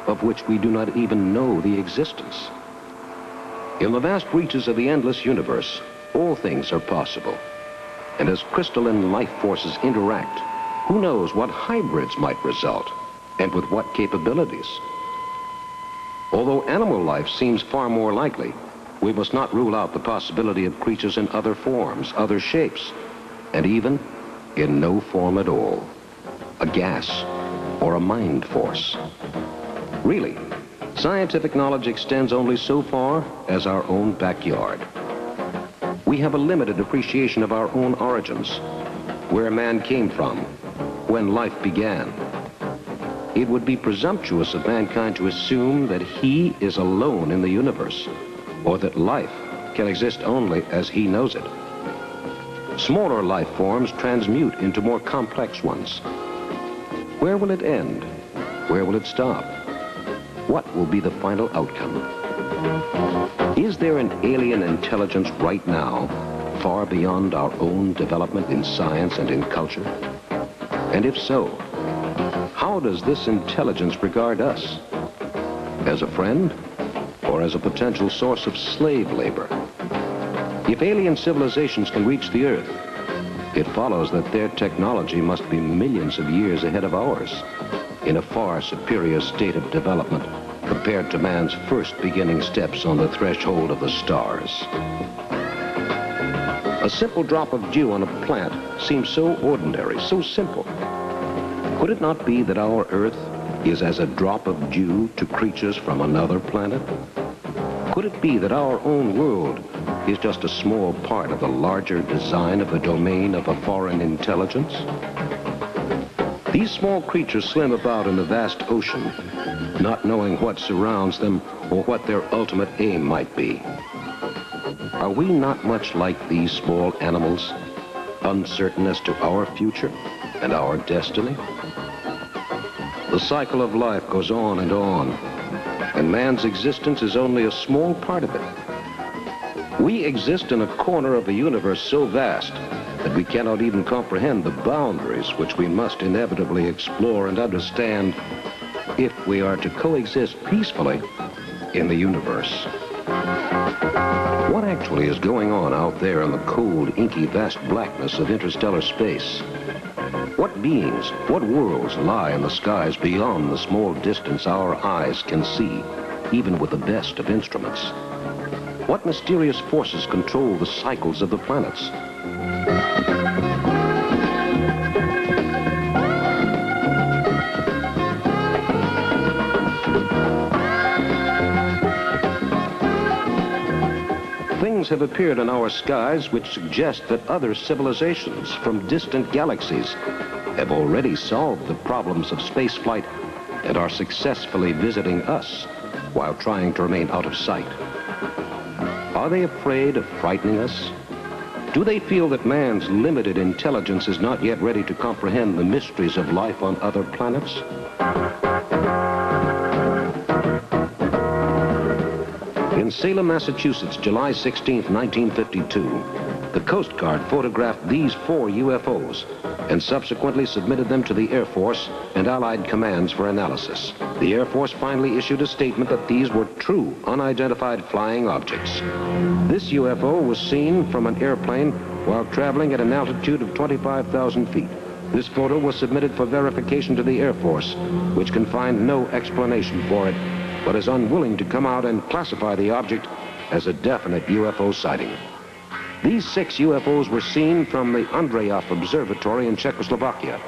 of which we do not even know the existence. In the vast reaches of the endless universe, all things are possible. And as crystalline life forces interact, who knows what hybrids might result, and with what capabilities? Although animal life seems far more likely, we must not rule out the possibility of creatures in other forms, other shapes, and even in no form at all. A gas or a mind force. Really, scientific knowledge extends only so far as our own backyard. We have a limited appreciation of our own origins, where man came from, when life began. It would be presumptuous of mankind to assume that he is alone in the universe, or that life can exist only as he knows it. Smaller life forms transmute into more complex ones. Where will it end? Where will it stop? What will be the final outcome? Is there an alien intelligence right now, far beyond our own development in science and in culture? And if so, how does this intelligence regard us? As a friend, or as a potential source of slave labor? If alien civilizations can reach the Earth, it follows that their technology must be millions of years ahead of ours, in a far superior state of development compared to man's first beginning steps on the threshold of the stars. A simple drop of dew on a plant seems so ordinary, so simple. Could it not be that our Earth is as a drop of dew to creatures from another planet? Could it be that our own world is just a small part of the larger design of the domain of a foreign intelligence? These small creatures swim about in the vast ocean, not knowing what surrounds them or what their ultimate aim might be. Are we not much like these small animals, uncertain as to our future and our destiny? The cycle of life goes on, and man's existence is only a small part of it. We exist in a corner of a universe so vast that we cannot even comprehend the boundaries which we must inevitably explore and understand if we are to coexist peacefully in the universe. What actually is going on out there in the cold, inky, vast blackness of interstellar space? What beings, what worlds lie in the skies beyond the small distance our eyes can see, even with the best of instruments? What mysterious forces control the cycles of the planets? Things have appeared in our skies which suggest that other civilizations from distant galaxies have already solved the problems of spaceflight and are successfully visiting us while trying to remain out of sight. Are they afraid of frightening us? Do they feel that man's limited intelligence is not yet ready to comprehend the mysteries of life on other planets? In Salem, Massachusetts, July 16, 1952, the Coast Guard photographed these 4 UFOs and subsequently submitted them to the Air Force and Allied commands for analysis. The Air Force finally issued a statement that these were true, unidentified flying objects. This UFO was seen from an airplane while traveling at an altitude of 25,000 feet. This photo was submitted for verification to the Air Force, which can find no explanation for it, but is unwilling to come out and classify the object as a definite UFO sighting. These 6 UFOs were seen from the Andreev Observatory in Czechoslovakia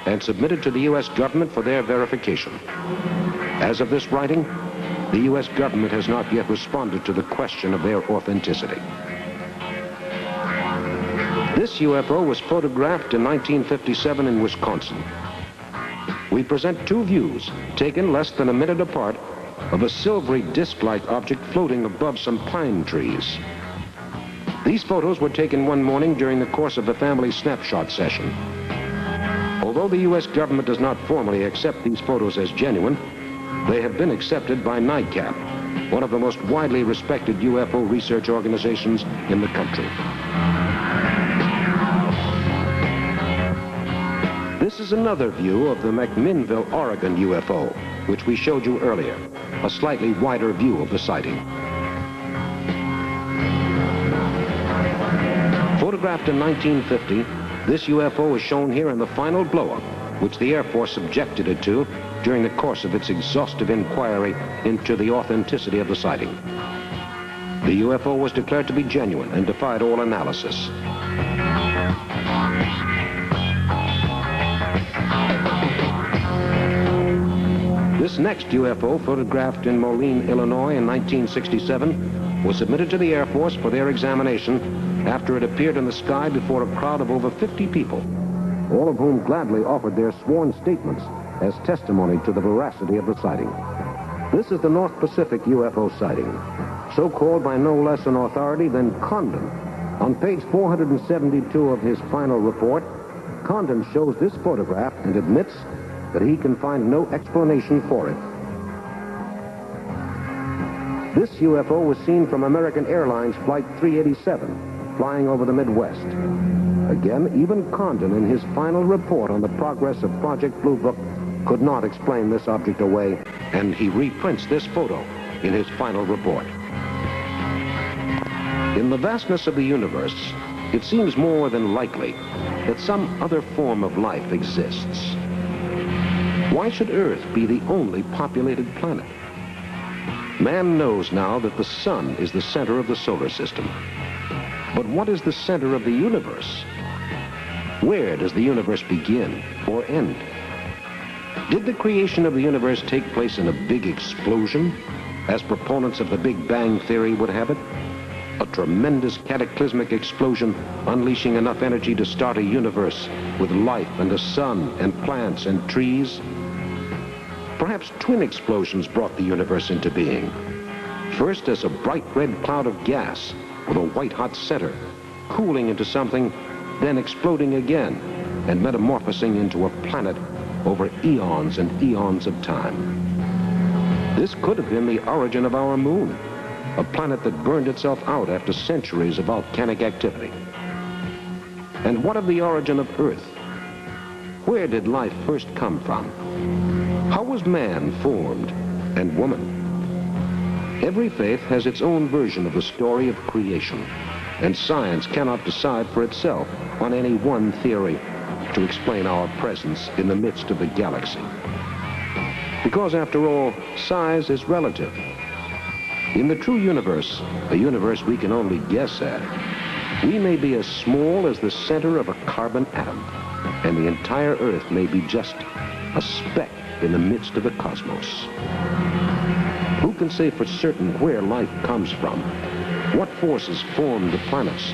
and submitted to the U.S. government for their verification. As of this writing, the U.S. government has not yet responded to the question of their authenticity. This UFO was photographed in 1957 in Wisconsin. We present 2 views taken less than a minute apart of a silvery disc-like object floating above some pine trees. These photos were taken one morning during the course of a family snapshot session. Although the U.S. government does not formally accept these photos as genuine, they have been accepted by NICAP, one of the most widely respected UFO research organizations in the country. This is another view of the McMinnville, Oregon UFO, which we showed you earlier, a slightly wider view of the sighting. Photographed in 1950, this UFO is shown here in the final blow-up, which the Air Force subjected it to during the course of its exhaustive inquiry into the authenticity of the sighting. The UFO was declared to be genuine and defied all analysis. This next UFO, photographed in Moline, Illinois in 1967, was submitted to the Air Force for their examination after it appeared in the sky before a crowd of over 50 people, all of whom gladly offered their sworn statements as testimony to the veracity of the sighting. This is the North Pacific UFO sighting, so called by no less an authority than Condon. On page 472 of his final report, Condon shows this photograph and admits that he can find no explanation for it. This UFO was seen from American Airlines Flight 387, flying over the Midwest. Again, even Condon, in his final report on the progress of Project Blue Book, could not explain this object away, and he reprints this photo in his final report. In the vastness of the universe, it seems more than likely that some other form of life exists. Why should Earth be the only populated planet? Man knows now that the sun is the center of the solar system. But what is the center of the universe? Where does the universe begin or end? Did the creation of the universe take place in a big explosion, as proponents of the Big Bang theory would have it? A tremendous cataclysmic explosion unleashing enough energy to start a universe with life and a sun and plants and trees? Perhaps twin explosions brought the universe into being. First as a bright red cloud of gas with a white-hot center, cooling into something, then exploding again and metamorphosing into a planet over eons and eons of time. This could have been the origin of our moon, a planet that burned itself out after centuries of volcanic activity. And what of the origin of Earth? Where did life first come from? How was man formed and woman? Every faith has its own version of the story of creation, and science cannot decide for itself on any one theory to explain our presence in the midst of the galaxy. Because after all, size is relative. In the true universe, a universe we can only guess at, we may be as small as the center of a carbon atom, and the entire Earth may be just a speck in the midst of the cosmos. Who can say for certain where life comes from? What forces form the planets?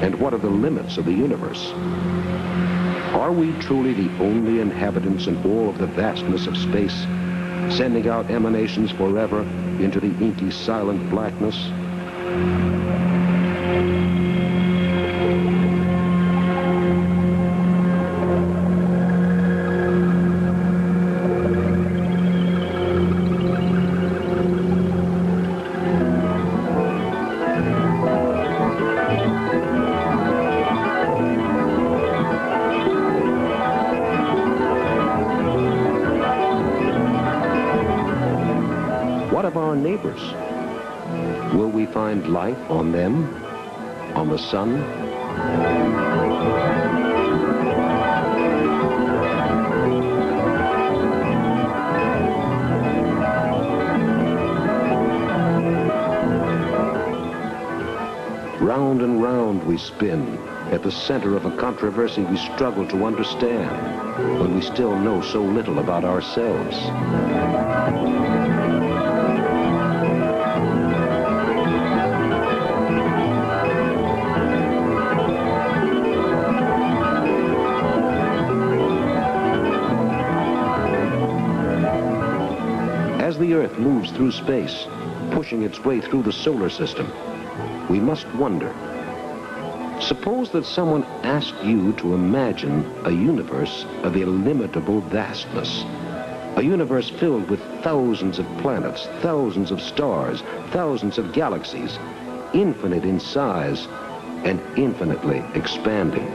And what are the limits of the universe? Are we truly the only inhabitants in all of the vastness of space, sending out emanations forever into the inky silent blackness? What of our neighbors? Will we find life on them? On the sun? Round and round we spin at the center of a controversy we struggle to understand when we still know so little about ourselves. As the Earth moves through space, pushing its way through the solar system, we must wonder. Suppose that someone asked you to imagine a universe of illimitable vastness. A universe filled with thousands of planets, thousands of stars, thousands of galaxies, infinite in size and infinitely expanding.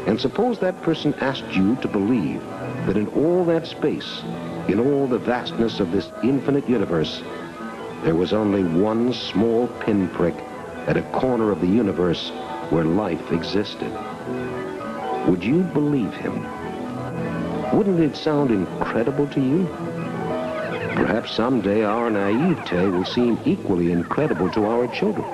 And suppose that person asked you to believe that in all that space, in all the vastness of this infinite universe, there was only one small pinprick at a corner of the universe where life existed. Would you believe him? Wouldn't it sound incredible to you? Perhaps someday our naivete will seem equally incredible to our children.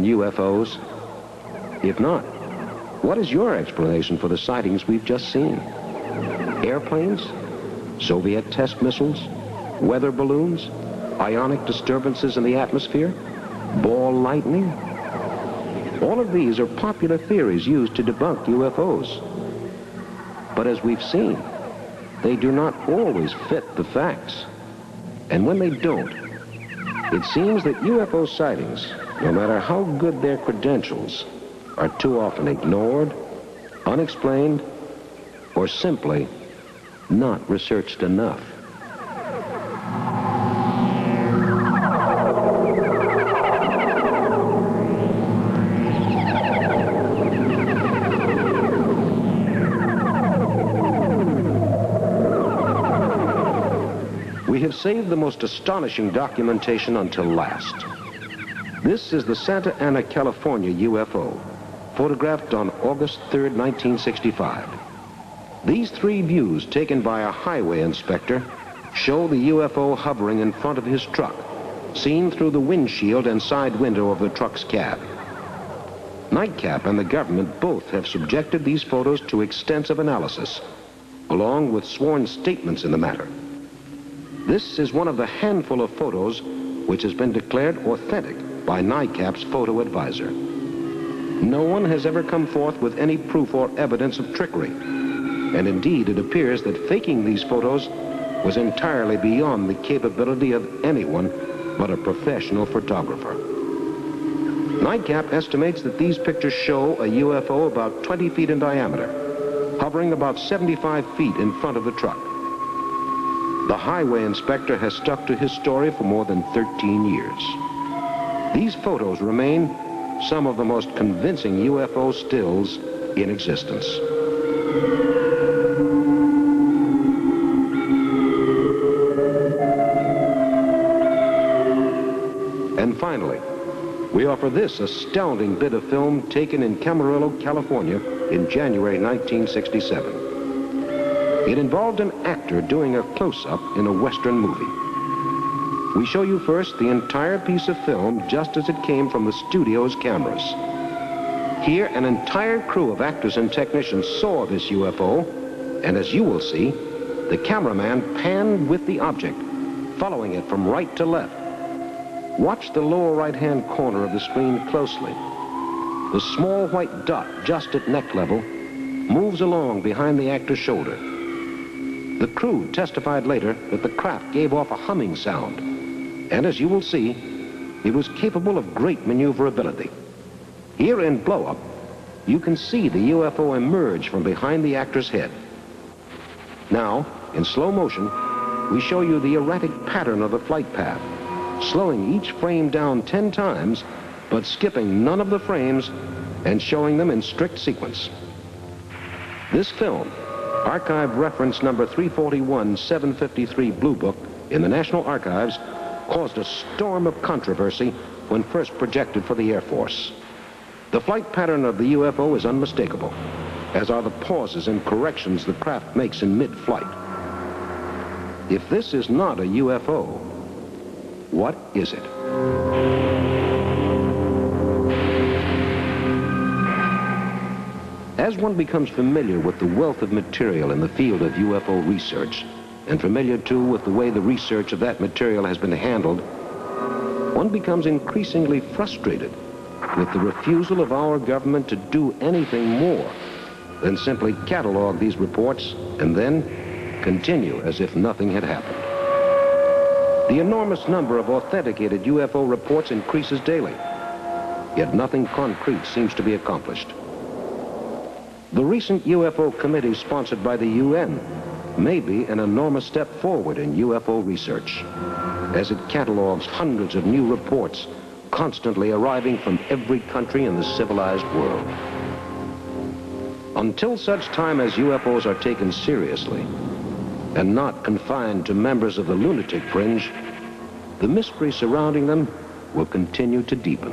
UFOs? If not, what is your explanation for the sightings we've just seen? Airplanes? Soviet test missiles? Weather balloons? Ionic disturbances in the atmosphere? Ball lightning? All of these are popular theories used to debunk UFOs. But as we've seen, they do not always fit the facts. And when they don't, it seems that UFO sightings, no matter how good their credentials, are too often ignored, unexplained, or simply not researched enough. We have saved the most astonishing documentation until last. This is the Santa Ana, California UFO, photographed on August 3rd, 1965. These three views taken by a highway inspector show the UFO hovering in front of his truck, seen through the windshield and side window of the truck's cab. Nightcap and the government both have subjected these photos to extensive analysis, along with sworn statements in the matter. This is one of the handful of photos which has been declared authentic by NICAP's photo advisor. No one has ever come forth with any proof or evidence of trickery, and indeed it appears that faking these photos was entirely beyond the capability of anyone but a professional photographer. NICAP estimates that these pictures show a UFO about 20 feet in diameter, hovering about 75 feet in front of the truck. The highway inspector has stuck to his story for more than 13 years. These photos remain some of the most convincing UFO stills in existence. And finally, we offer this astounding bit of film taken in Camarillo, California in January 1967. It involved an actor doing a close-up in a Western movie. We show you first the entire piece of film just as it came from the studio's cameras. Here, an entire crew of actors and technicians saw this UFO, and as you will see, the cameraman panned with the object, following it from right to left. Watch the lower right-hand corner of the screen closely. The small white dot just at neck level moves along behind the actor's shoulder. The crew testified later that the craft gave off a humming sound, and as you will see, it was capable of great maneuverability. Here in blow-up, you can see the UFO emerge from behind the actor's head. Now, in slow motion, we show you the erratic pattern of the flight path, slowing each frame down 10 times, but skipping none of the frames and showing them in strict sequence. This film, Archive Reference number 341-753 Blue Book in the National Archives, caused a storm of controversy when first projected for the Air Force. The flight pattern of the UFO is unmistakable, as are the pauses and corrections the craft makes in mid-flight. If this is not a UFO, what is it? As one becomes familiar with the wealth of material in the field of UFO research, and familiar too with the way the research of that material has been handled, one becomes increasingly frustrated with the refusal of our government to do anything more than simply catalog these reports and then continue as if nothing had happened. The enormous number of authenticated UFO reports increases daily, yet nothing concrete seems to be accomplished. The recent UFO committee sponsored by the UN may be an enormous step forward in UFO research, as it catalogs hundreds of new reports constantly arriving from every country in the civilized world. Until such time as UFOs are taken seriously and not confined to members of the lunatic fringe, the mystery surrounding them will continue to deepen.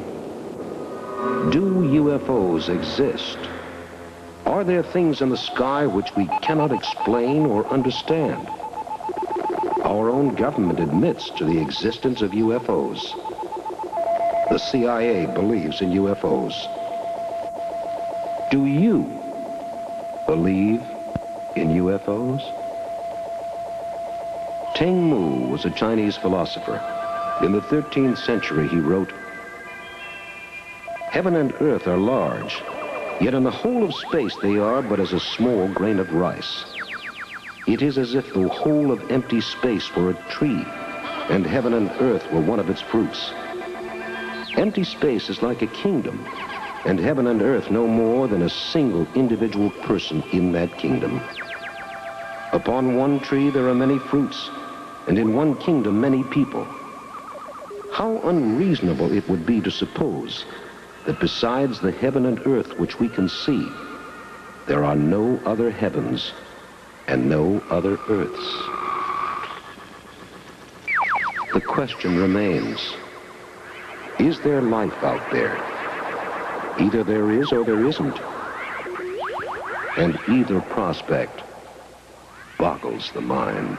Do UFOs exist? Are there things in the sky which we cannot explain or understand? Our own government admits to the existence of UFOs. The CIA believes in UFOs. Do you believe in UFOs? Teng Mu was a Chinese philosopher. In the 13th century, he wrote, "Heaven and earth are large, yet in the whole of space they are but as a small grain of rice. It is as if the whole of empty space were a tree, and heaven and earth were one of its fruits. Empty space is like a kingdom, and heaven and earth no more than a single individual person in that kingdom. Upon one tree there are many fruits, and in one kingdom many people. How unreasonable it would be to suppose that besides the heaven and earth which we can see, there are no other heavens and no other earths." The question remains, is there life out there? Either there is or there isn't. And either prospect boggles the mind.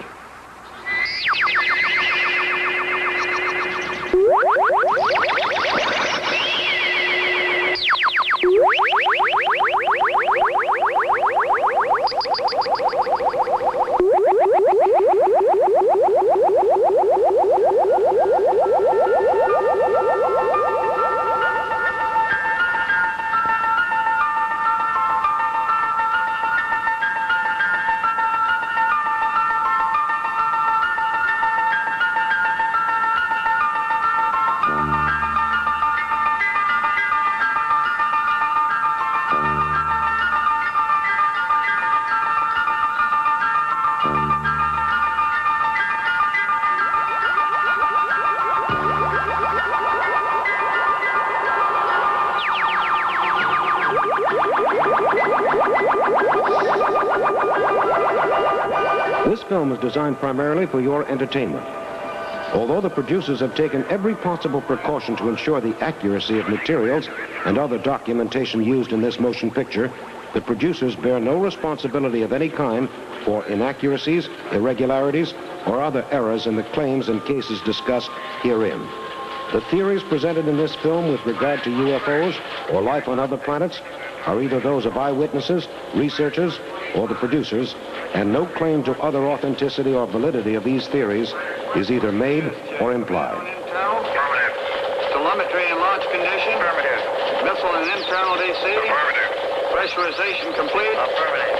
This film is designed primarily for your entertainment. Although the producers have taken every possible precaution to ensure the accuracy of materials and other documentation used in this motion picture, the producers bear no responsibility of any kind for inaccuracies, irregularities, or other errors in the claims and cases discussed herein. The theories presented in this film with regard to UFOs or life on other planets are either those of eyewitnesses, researchers, or the producers, and no claim to other authenticity or validity of these theories is either made or implied. Affirmative. Telemetry and launch condition. Affirmative. Missile and internal DC. Affirmative. Pressurization complete. Affirmative.